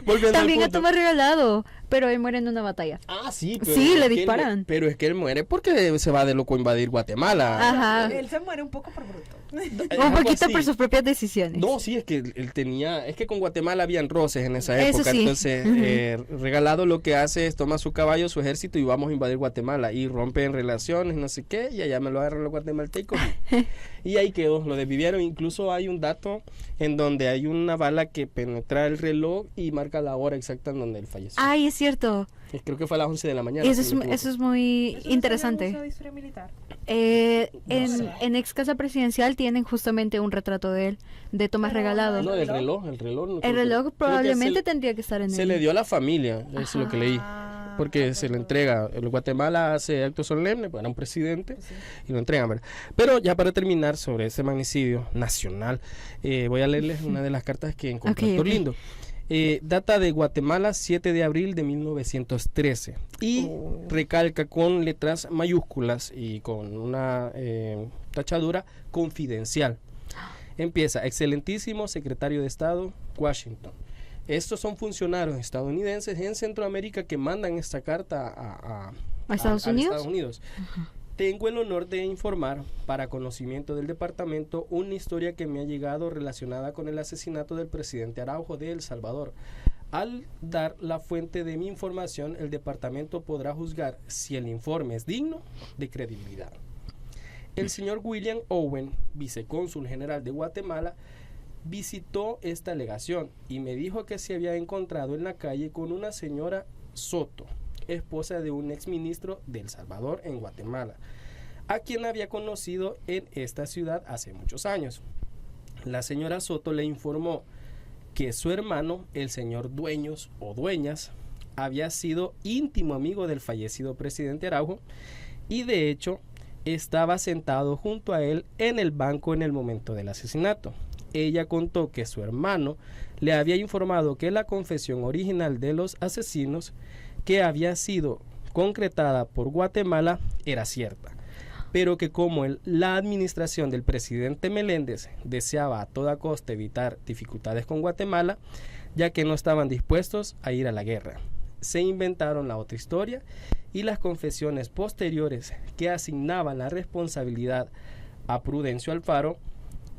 Volviendo También al a punto. Tomás Regalado, pero él muere en una batalla. Sí, Sí, es le que disparan. pero es que él muere porque se va de loco a invadir Guatemala. Ajá. Él se muere un poco por bruto. Un Algo poquito así. por sus propias decisiones. No, sí, es que él tenía, es que con Guatemala habían roces en esa Eso época, sí. entonces Regalado lo que hace es toma su caballo, su ejército y vamos a invadir Guatemala y rompen relaciones, no sé qué, y allá me lo agarran los guatemaltecos y ahí quedó, lo desvivieron. Incluso hay un dato en donde hay una bala que penetra el reloj y marca la hora exacta en donde él falleció. Ay, es cierto. Creo que fue a las 11 de la mañana. Eso si no me es equivoco. muy ¿Eso no está en el interesante. Museo de Historia Militar? sé. En ex casa presidencial tienen justamente un retrato de él, de Tomás Pero Regalado. No, el reloj no El creo que- reloj creo que probablemente tendría que estar en se él. le dio a la familia, eso es lo que leí. Ah, Porque se le bueno. entrega, el Guatemala hace acto solemne para un presidente Pues sí. y lo entregan, ¿verdad? Pero ya para terminar sobre ese magnicidio nacional, voy a leerles una de las cartas que encontró Ok, Héctor ok. Lindo. Data de Guatemala, 7 de abril de 1913. Y recalca con letras mayúsculas y con una tachadura confidencial. Empieza, excelentísimo secretario de Estado, Washington. Estos son funcionarios estadounidenses en Centroamérica que mandan esta carta ¿A Estados al Unidos? Estados Unidos. Tengo el honor de informar, para conocimiento del departamento, una historia que me ha llegado relacionada con el asesinato del presidente Araujo de El Salvador. Al dar la fuente de mi información, el departamento podrá juzgar si el informe es digno de credibilidad. El señor William Owen, vicecónsul general de Guatemala, visitó esta alegación y me dijo que se había encontrado en la calle con una señora Soto, esposa de un exministro de El Salvador en Guatemala, a quien había conocido en esta ciudad hace muchos años. La señora Soto le informó que su hermano, el señor Dueños o Dueñas, había sido íntimo amigo del fallecido presidente Araujo y de hecho estaba sentado junto a él en el banco en el momento del asesinato. Ella contó que su hermano le había informado que la confesión original de los asesinos, que había sido concretada por Guatemala, era cierta, pero que como la administración del presidente Meléndez deseaba a toda costa evitar dificultades con Guatemala, ya que no estaban dispuestos a ir a la guerra, se inventaron la otra historia y las confesiones posteriores que asignaban la responsabilidad a Prudencio Alfaro.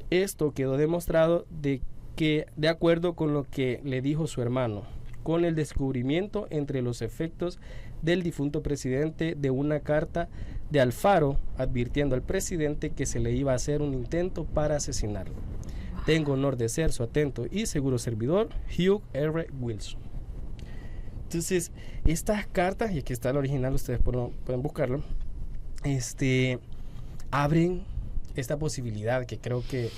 Esto quedó demostrado de que, de acuerdo con lo que le dijo su hermano, con el descubrimiento entre los efectos del difunto presidente de una carta de Alfaro advirtiendo al presidente que se le iba a hacer un intento para asesinarlo. Tengo honor de ser su atento y seguro servidor, Hugh R. Wilson. Entonces, estas cartas, y aquí está el original, ustedes pueden buscarlo, abren esta posibilidad que creo que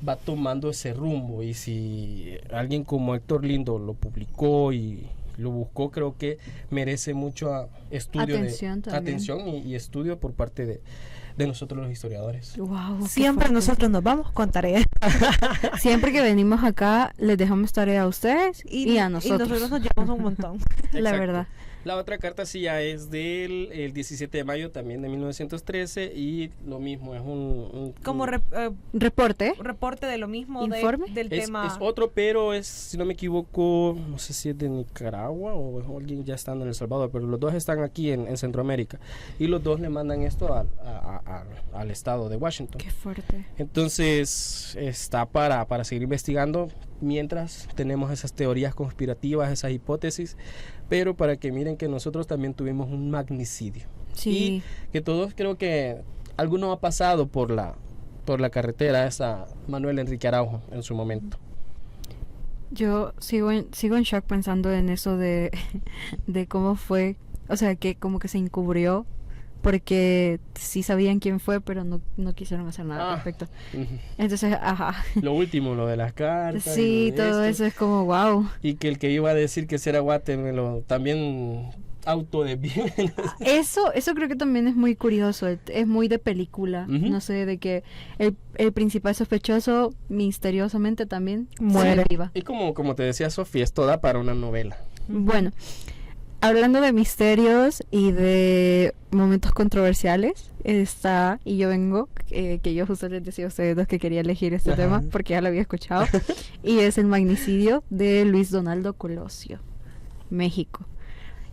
va tomando ese rumbo, y si alguien como Héctor Lindo lo publicó y lo buscó, creo que merece mucho estudio, atención y estudio por parte de nosotros los historiadores. Wow, Siempre nosotros nos vamos con tarea. Siempre que venimos acá, les dejamos tarea a ustedes y a nosotros. Y nosotros nos llevamos un montón. La Exacto. verdad. La otra carta sí ya es del el 17 de mayo también de 1913 y lo mismo, es un Como Reporte. reporte de lo mismo ¿Informe? del es tema. otro, pero es, si no me equivoco, no sé si es de Nicaragua o es alguien ya estando en El Salvador, pero los dos están aquí en Centroamérica y los dos le mandan esto al estado de Washington. Qué fuerte. Entonces está para seguir investigando mientras tenemos esas teorías conspirativas, esas hipótesis, pero para que miren que nosotros también tuvimos un magnicidio. Sí. Y que todos creo que alguno ha pasado por la carretera esa Manuel Enrique Araujo en su momento. Yo sigo en shock pensando en eso de cómo fue, o sea, que como que se encubrió porque sí sabían quién fue, pero no quisieron hacer nada al respecto. Entonces, ajá. Lo último, lo de las cartas. Sí, todo eso es como wow. Y que el que iba a decir que era Guate me lo también autodesvió. Eso creo que también es muy curioso, es muy de película, Ujú. no sé, de que el principal sospechoso misteriosamente también Muere. se iba. Y como te decía Sofía, es toda para una novela. Bueno, hablando de misterios y de momentos controversiales, está, y yo vengo, que yo justo les decía a ustedes dos que quería elegir este Ajá. tema porque ya lo había escuchado, y es el magnicidio de Luis Donaldo Colosio, México.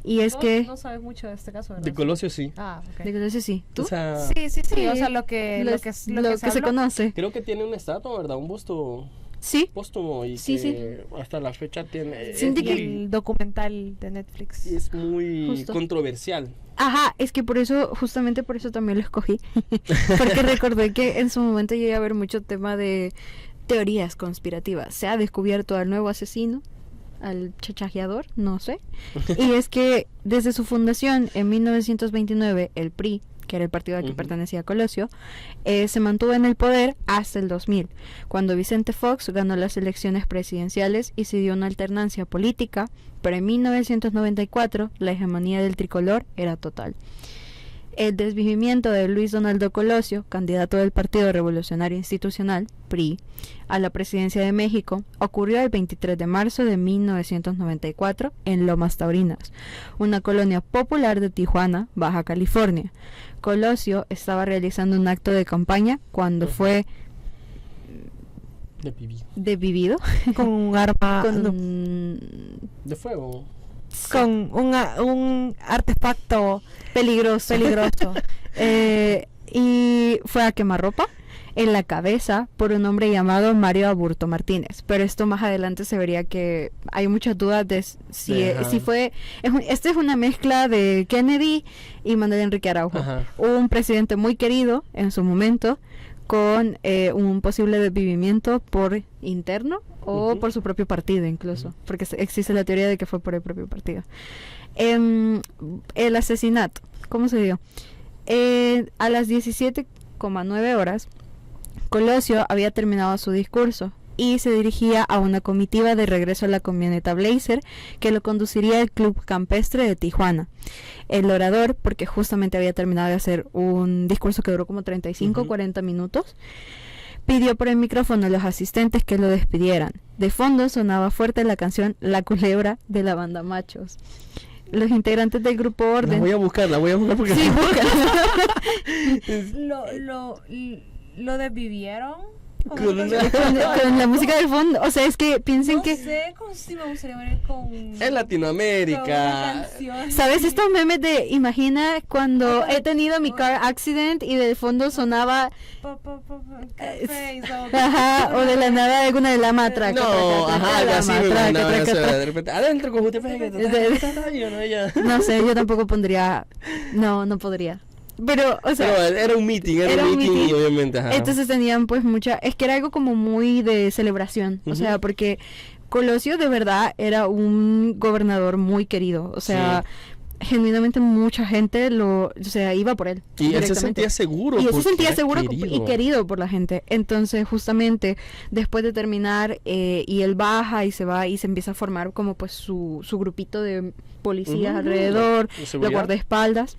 Y es que... No sabes mucho de este caso, ¿verdad? De Colosio sí. Ah, ok. De Colosio sí. ¿Tú? O sea, Sí, Sí, o sea, lo que se habló. conoce. creo que tiene una estatua, ¿verdad? Un busto Sí. póstumo y Sí, que hasta la fecha tiene Sí, es, de Y que- muy, el documental de Netflix. es muy Justo. controversial. Ajá, es que por eso, justamente por eso también lo escogí. Porque recordé que en su momento llegué a ver mucho tema de teorías conspirativas. Se ha descubierto al nuevo asesino al chachajeador, no sé. Y es que desde su fundación en 1929, el PRI, que era el partido al que pertenecía Colosio, se mantuvo en el poder hasta el 2000, cuando Vicente Fox ganó las elecciones presidenciales y se dio una alternancia política, pero en 1994 la hegemonía del tricolor era total. El desvivimiento de Luis Donaldo Colosio, candidato del Partido Revolucionario Institucional, PRI, a la presidencia de México, ocurrió el 23 de marzo de 1994 en Lomas Taurinas, una colonia popular de Tijuana, Baja California. Colosio estaba realizando un acto de campaña cuando fue desvivido Con un arma. De fuego. Con un artefacto peligroso. Y fue a quemarropa en la cabeza por un hombre llamado Mario Aburto Martínez. Pero esto más adelante se vería que hay muchas dudas de si fue... Esta es una mezcla de Kennedy y Manuel Enrique Araujo. Ajá. Un presidente muy querido en su momento, con un posible desvivimiento por interno o por su propio partido incluso, porque existe la teoría de que fue por el propio partido. El asesinato, ¿cómo se dio? A las 17,9 horas, Colosio había terminado su discurso y se dirigía a una comitiva de regreso a la camioneta Blazer que lo conduciría al Club Campestre de Tijuana. El orador, porque justamente había terminado de hacer un discurso que duró como 35 o 40 minutos, pidió por el micrófono a los asistentes que lo despidieran. De fondo sonaba fuerte la canción La Culebra de la banda Machos. Los integrantes del grupo Orden... La voy a buscar porque... Sí, búscala. ¿Lo desvivieron? Con la música del fondo. O sea, es que piensen No que... sé, como si me gustaría ver con... En Latinoamérica. ¿Sabes estos memes de imagina cuando he tenido mi car accident y de fondo sonaba ajá, o de la nada alguna de la matraca? No, ajá, algo así me imaginaba eso, de repente, adentro con usted, no sé, yo tampoco pondría, no podría. Pero, o sea, pero era un meeting y obviamente, ajá. Entonces tenían pues es que era algo como muy de celebración, o sea, porque Colosio de verdad era un gobernador muy querido, o sea, genuinamente mucha gente iba por él. Y él se sentía seguro. Y él se sentía seguro y querido por la gente. Entonces, justamente, después de terminar, y él baja y se va y se empieza a formar como pues su grupito de policías alrededor, los guardaespaldas.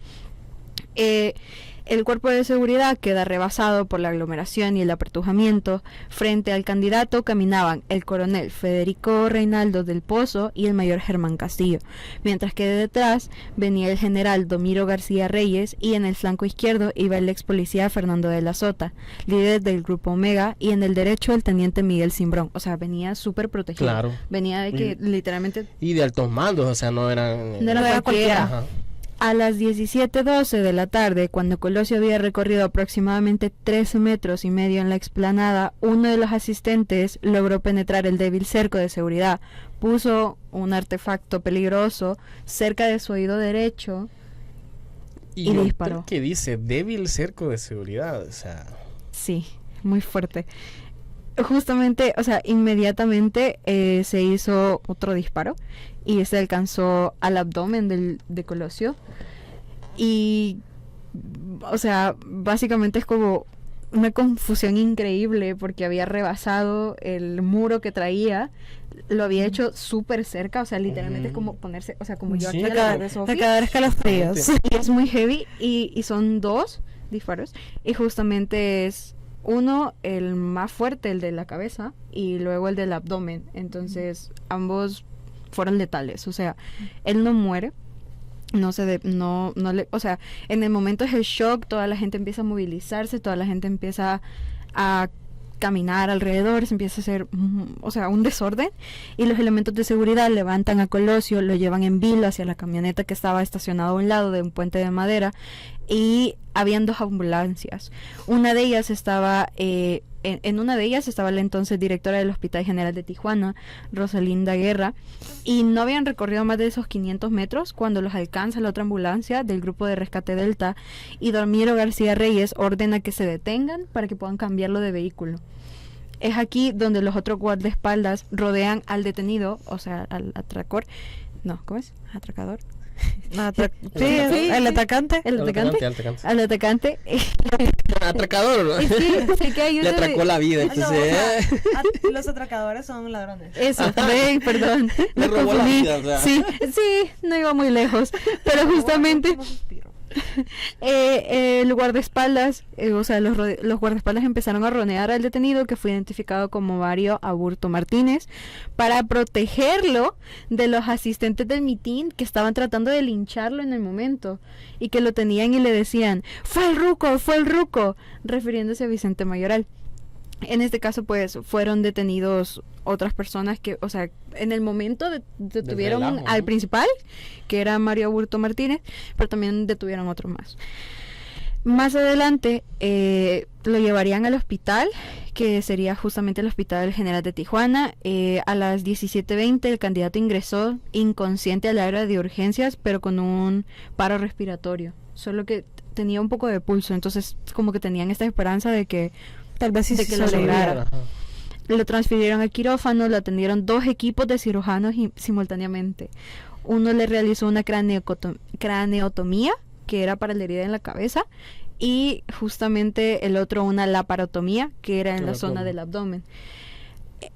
El cuerpo de seguridad queda rebasado por la aglomeración y el apretujamiento. Frente al candidato caminaban el coronel Federico Reinaldo del Pozo y el mayor Germán Castillo, mientras que de detrás venía el general Domiro García Reyes y en el flanco izquierdo iba el ex policía Fernando de la Sota, líder del grupo Omega, y en el derecho el teniente Miguel Cimbrón. O sea, venía súper protegido. Claro. Venía de que literalmente... Y de altos mandos, o sea, no eran... No era cualquiera. Ajá. A las 17:12 de la tarde, cuando Colosio había recorrido aproximadamente 13 metros y medio en la explanada, uno de los asistentes logró penetrar el débil cerco de seguridad. Puso un artefacto peligroso cerca de su oído derecho y disparó. ¿Qué dice? Débil cerco de seguridad, o sea... Sí, muy fuerte. Justamente, o sea, inmediatamente se hizo otro disparo y se alcanzó al abdomen de Colosio y, o sea, básicamente es como una confusión increíble porque había rebasado el muro que traía, lo había hecho súper cerca, o sea, literalmente es como ponerse, o sea, como yo aquí de cada escalofríos. Sí, es muy heavy y son 2 disparos y justamente es uno, el más fuerte, el de la cabeza, y luego el del abdomen. Entonces, ambos fueron letales. O sea, él no muere. O sea, en el momento es el shock, toda la gente empieza a movilizarse, toda la gente empieza a caminar alrededor, se empieza a hacer, o sea, un desorden, y los elementos de seguridad levantan a Colosio, lo llevan en vilo hacia la camioneta que estaba estacionada a un lado de un puente de madera, y habían 2 ambulancias. Una de ellas estaba en una de ellas estaba la entonces directora del Hospital General de Tijuana, Rosalinda Guerra, y no habían recorrido más de esos 500 metros cuando los alcanza la otra ambulancia del grupo de rescate Delta, y Domiro García Reyes ordena que se detengan para que puedan cambiarlo de vehículo. Es aquí donde los otros guardaespaldas rodean al detenido, o sea, al atracor. No, ¿cómo es? Atracador. Sí, el atacante. El atacante. Atacante. Al atacante. Atracador, ¿no? Sí, sé que hay Le uno atracó de... la vida, No, o entonces... sea, los atracadores son ladrones. Eso, ven, perdón. Le me robó la confundí. vida, o sea. Sí, no iba muy lejos. Pero justamente Como suspiro. el guardaespaldas, o sea, los guardaespaldas empezaron a rodear al detenido, que fue identificado como Mario Aburto Martínez, para protegerlo de los asistentes del mitin que estaban tratando de lincharlo en el momento y que lo tenían y le decían, fue el ruco, refiriéndose a Vicente Mayoral. En este caso, pues, fueron detenidos otras personas que, o sea, en el momento detuvieron relajo, al ¿no? principal, que era Mario Aburto Martínez, pero también detuvieron otros más. Más adelante lo llevarían al hospital, que sería justamente el Hospital General de Tijuana. A las 17:20 el candidato ingresó inconsciente al área de urgencias, pero con un paro respiratorio, solo que tenía un poco de pulso, entonces como que tenían esta esperanza de que Tal vez sí de se que lo sobreviviera. lograra. Lo transfirieron al quirófano, lo atendieron 2 equipos de cirujanos simultáneamente. Uno le realizó una craneotomía, que era para la herida en la cabeza, y justamente el otro una laparotomía, que era en la zona del abdomen.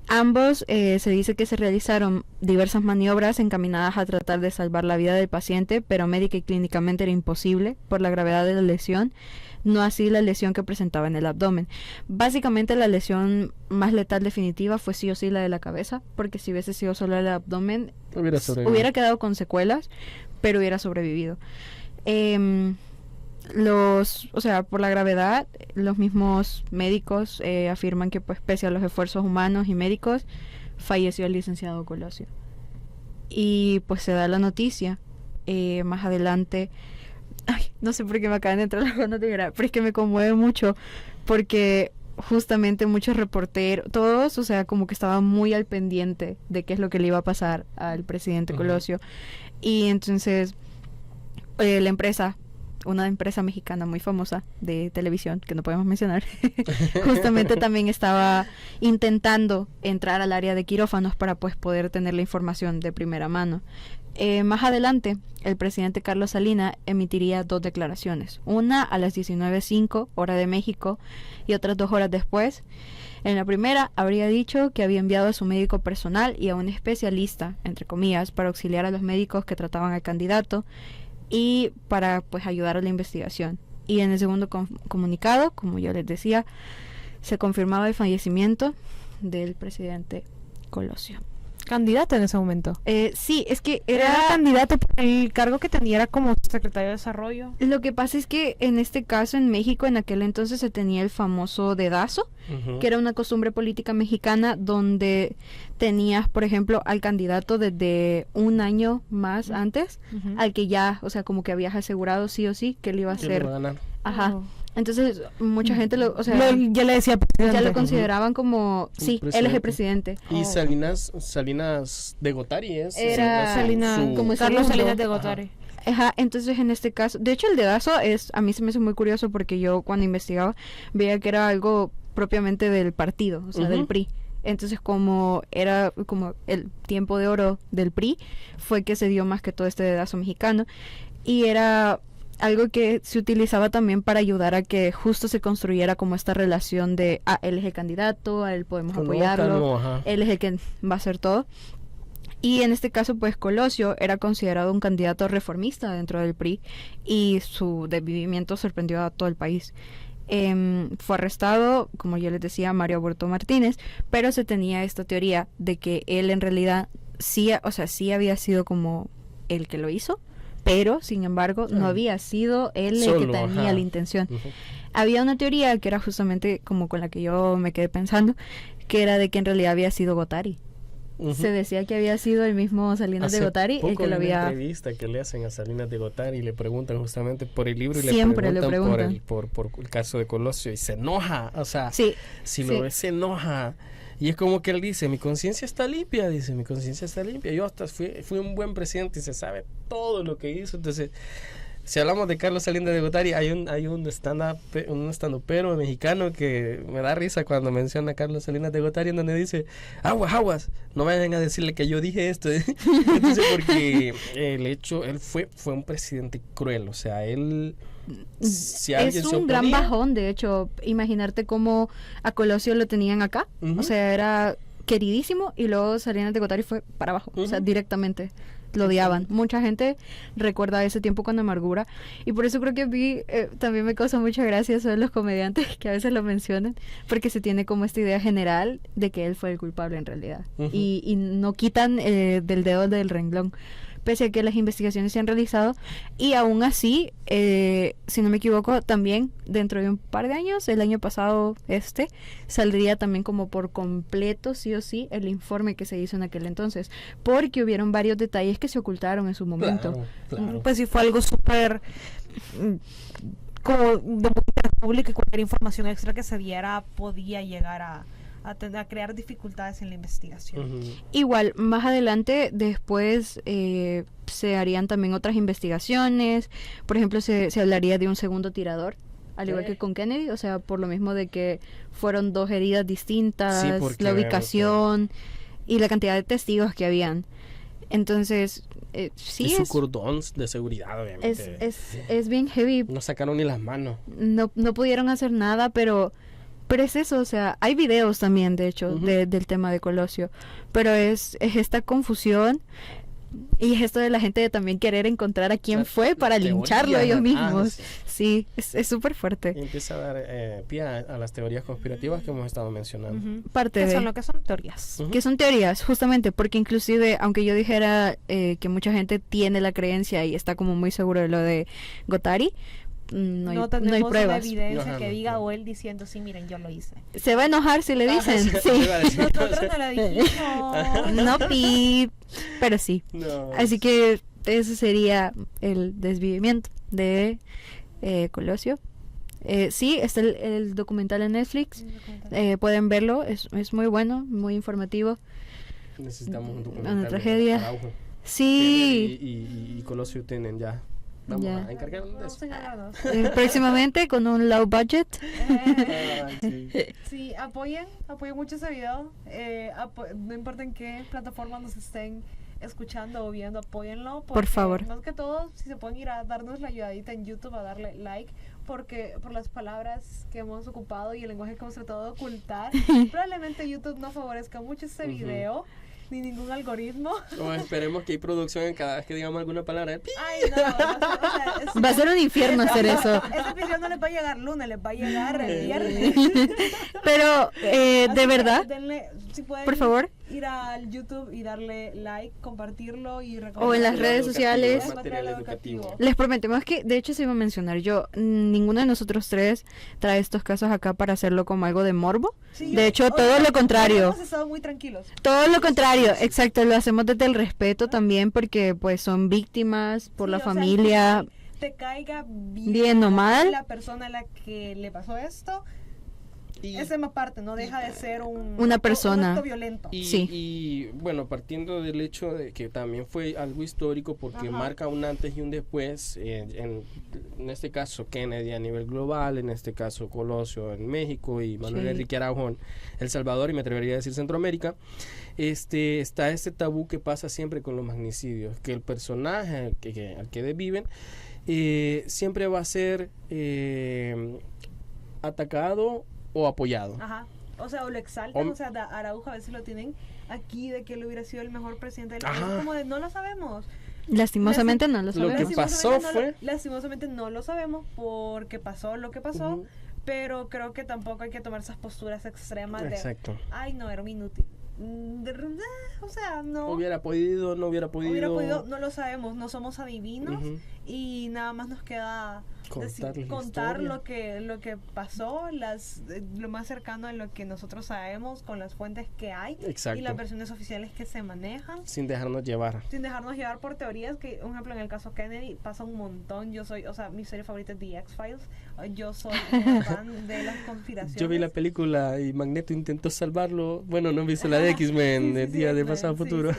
Ambos se dice que se realizaron diversas maniobras encaminadas a tratar de salvar la vida del paciente, pero médica y clínicamente era imposible por la gravedad de la lesión, no así la lesión que presentaba en el abdomen. Básicamente la lesión más letal definitiva fue sí o sí la de la cabeza, porque si hubiese sido solo el abdomen hubiera quedado con secuelas, pero hubiera sobrevivido. O sea, por la gravedad, los mismos médicos afirman que pues pese a los esfuerzos humanos y médicos, falleció el licenciado Colosio. Y pues se da la noticia más adelante. Ay, no sé por qué me acaban de entrar las ganas de llorar, pero es que me conmueve mucho porque justamente muchos reporteros, todos, o sea, como que estaban muy al pendiente de qué es lo que le iba a pasar al presidente Colosio. Y entonces la empresa, una empresa mexicana muy famosa de televisión, que no podemos mencionar, justamente también estaba intentando entrar al área de quirófanos para pues poder tener la información de primera mano. Más adelante, el presidente Carlos Salinas emitiría 2 declaraciones, una a las 19:05 hora de México y otras 2 horas después. En la primera habría dicho que había enviado a su médico personal y a un especialista, entre comillas, para auxiliar a los médicos que trataban al candidato y para pues ayudar a la investigación. Y en el segundo comunicado, como yo les decía, se confirmaba el fallecimiento del presidente Colosio. Candidato en ese momento. Sí, es que Era era... candidato, pero el cargo que tenía era como secretario de desarrollo. Lo que pasa es que en este caso en México en aquel entonces se tenía el famoso dedazo, que era una costumbre política mexicana donde tenías, por ejemplo, al candidato desde un año más antes, al que ya, o sea, como que habías asegurado sí o sí que él iba a ¿Quién ser. lo va a ganar? Ajá. Entonces, mucha gente lo, o sea, Ya le decía ya presidente. lo consideraban como, sí, él es el presidente. Y Salinas de Gortari es. Era Salinas, su- como Carlos segundo. Salinas de Gortari. Ajá, entonces en este caso, de hecho el dedazo es, a mí se me hace muy curioso porque yo cuando investigaba veía que era algo propiamente del partido, o sea, del PRI. Entonces como era como el tiempo de oro del PRI, fue que se dio más que todo este dedazo mexicano y era algo que se utilizaba también para ayudar a que justo se construyera como esta relación de, él es el candidato, a él podemos apoyarlo, Conózcanlo, ajá. él es el que va a hacer todo. Y en este caso, pues Colosio era considerado un candidato reformista dentro del PRI y su desvivimiento sorprendió a todo el país. Fue arrestado, como yo les decía, Mario Aburto Martínez, pero se tenía esta teoría de que él en realidad sí, o sea, sí había sido como el que lo hizo, pero sin embargo no había sido él el que Solo, tenía ajá. la intención. Había una teoría que era justamente como con la que yo me quedé pensando, que era de que en realidad había sido Gortari. Se decía que había sido el mismo Salinas de Gortari el que lo vi una había... entrevista que le hacen a Salinas de Gortari y le preguntan justamente por el libro y Siempre le le preguntan preguntan. por el caso de Colosio y se enoja, o sea, Sí, si sí. lo ves se enoja y es como que él dice, mi conciencia está limpia, dice, mi conciencia está limpia, yo hasta fui un buen presidente y se sabe todo lo que hizo, entonces Si hablamos de Carlos Salinas de Gortari, hay un stand-upero mexicano que me da risa cuando menciona a Carlos Salinas de Gortari, en donde dice, aguas, no vayan a decirle que yo dije esto. Entonces, porque él fue un presidente cruel, o sea, él... Si alguien es se un gran oponía- bajón, de hecho, imaginarte cómo a Colosio lo tenían acá, Ujú. o sea, era queridísimo y luego Salinas de Gortari fue para abajo, o sea, Ujú. directamente lo odiaban. Mucha gente recuerda ese tiempo con amargura y por eso creo que a mí también me causa mucha gracia eso de los comediantes que a veces lo mencionan, porque se tiene como esta idea general de que él fue el culpable en realidad Ujú. y no quitan del dedo del renglón. Pese a que las investigaciones se han realizado y aún así, si no me equivoco, también dentro de un par de años, el año pasado saldría también como por completo, sí o sí, el informe que se hizo en aquel entonces, porque hubieron varios detalles que se ocultaron en su momento. Claro. Pues sí fue algo súper como de mucha pública y cualquier información extra que se diera podía llegar a crear dificultades en la investigación. Ujú. Igual, más adelante, después se harían también otras investigaciones, por ejemplo, se hablaría de un segundo tirador, al igual que con Kennedy, o sea, por lo mismo de que fueron dos heridas distintas, Sí, porque la vemos ubicación y la cantidad de testigos que habían. Entonces, sí y su es, cordón de seguridad, obviamente. es bien heavy. No sacaron ni las manos. No pudieron hacer nada, pero es eso, o sea, hay videos también, de hecho, Ujú. del tema de Colosio, pero es esta confusión y es esto de la gente de también querer encontrar a quién La fue para teoría, lincharlo ellos ah, mismos. Sí, es súper Y fuerte. empieza a dar pie a las teorías conspirativas que hemos estado mencionando. Ujú. Parte Que de... son lo que son teorías. Ujú. Que son teorías, justamente, porque inclusive, aunque yo dijera que mucha gente tiene la creencia y está como muy seguro de lo de Gortari, no hay tenemos una pruebas. evidencia Ajá, que no, diga no. o él diciendo, sí, miren, yo lo hice. Se va a enojar si le dicen, Ajá, sí. iba a decir, Nosotros no lo dijimos. No pi, pero sí. no, Así que ese sería el desvivimiento de Colosio. Sí, está el documental en Netflix. Pueden verlo, es muy bueno, muy informativo. necesitamos un Una documental de tragedia. Araujo. Sí, Y Colosio tienen ya. Vamos Ya. a encargarnos de Vamos eso. a encargarnos. próximamente con un low budget. Ay, sí. Sí, apoyen mucho ese video. No importa en qué plataforma nos estén escuchando o viendo, apóyenlo. Por favor. Más que todo, si se pueden ir a darnos la ayudadita en YouTube, a darle like, porque por las palabras que hemos ocupado y el lenguaje que hemos tratado de ocultar, probablemente YouTube no favorezca mucho este Ujú. video, ni ningún algoritmo. O esperemos que hay producción en cada vez que digamos alguna palabra. ¡Pi! Ay, no, Va a ser un infierno hacer eso. Ese video no les va a llegar lunes, les va a llegar el viernes. Pero, Así de que verdad, denle, si pueden por favor, ir al YouTube y darle like, compartirlo y o en las Material redes educativo, sociales. material educativo. Les prometemos que, de hecho, se iba a mencionar yo, ninguno de nosotros tres trae estos casos acá para hacerlo como algo de morbo. Sí, De hecho, todo lo contrario. Hemos estado muy tranquilos. Todo lo contrario, exacto, lo hacemos desde el respeto también porque pues son víctimas por Sí, la o sea, familia. te caiga bien, Bien o mal. la persona a la que le pasó esto, Y- esa misma parte no deja de ser Una persona. un acto violento. Y, Sí. bueno, partiendo del hecho de que también fue algo histórico porque Ajá. marca un antes y un después, en este caso Kennedy a nivel global, en este caso Colosio en México y Manuel Sí. Enrique Araujo en El Salvador y me atrevería a decir Centroamérica, está este tabú que pasa siempre con los magnicidios, que el personaje al que desviven siempre va a ser atacado o apoyado. Ajá. O sea, o lo exaltan, Hom- o sea, Araujo a veces lo tienen aquí de que él hubiera sido el mejor presidente del país. Ajá. Como de no lo sabemos. Lastimosamente no lo Lo que sabemos. pasó Lastimosamente fue- lastimosamente no lo sabemos porque pasó lo que pasó, Ujú. pero creo que tampoco hay que tomar esas posturas extremas de, Exacto. ay, no, era un inútil. O sea, no. Hubiera podido, no hubiera podido. Hubiera podido, no lo sabemos, no somos adivinos Ujú. y nada más nos queda Contar la lo que pasó, lo más cercano a lo que nosotros sabemos con las fuentes que hay Exacto. y las versiones oficiales que se manejan. Sin dejarnos llevar. Sin dejarnos llevar por teorías que, por ejemplo, en el caso Kennedy pasa un montón. Mi serie favorita es The X-Files. Yo soy un fan de las conspiraciones. Yo vi la película y Magneto intentó salvarlo. Bueno, no he visto la de X-Men, el día de pasado futuro.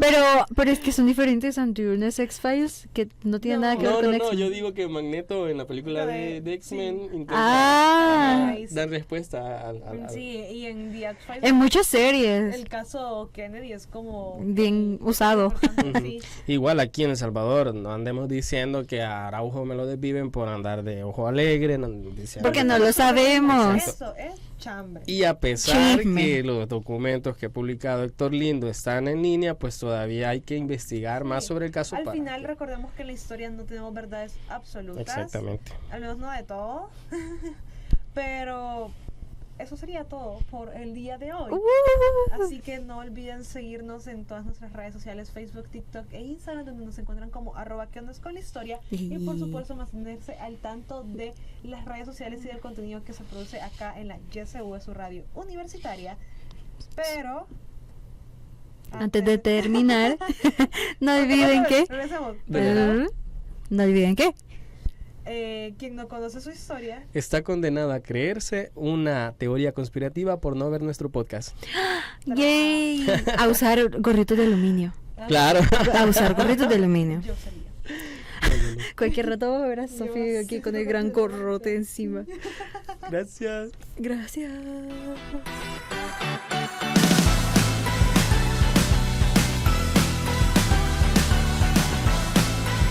Pero es que son diferentes Unes X-Files que no tienen nada que ver con No, X-Men. yo digo que Magneto en la película de X-Men intenta dar respuesta al Sí, y en The X-Files En muchas series. el caso Kennedy es como Bien usado. Sí. Igual aquí en El Salvador, no andemos diciendo que a Araujo me lo desviven por andar de ojo alegre, no andemos diciendo Porque no lo sabemos. Eso es chambre. Y a pesar Chisme. que los documentos que ha publicado Héctor Lindo están en línea, pues todavía hay que investigar más sobre el caso. Al para final que- recordemos que en la historia no tenemos verdades absolutas. Exactamente. Al menos no de todo. Pero eso sería todo por el día de hoy. Así que no olviden seguirnos en todas nuestras redes sociales, Facebook, TikTok e Instagram, donde nos encuentran como @queondas_con_la_historia. Y por supuesto mantenerse al tanto de las redes sociales y del contenido que se produce acá en la YSU, su radio universitaria. Pero Antes de terminar, no olviden que... Regresemos. No olviden que... Quien no conoce su historia Está condenado a creerse una teoría conspirativa por no ver nuestro podcast. Yay. A usar gorritos de aluminio. Claro. A usar gorritos de aluminio. yo sería. Cualquier rato va a ver a Sofía aquí con el gran gorrote encima. Gracias. Gracias.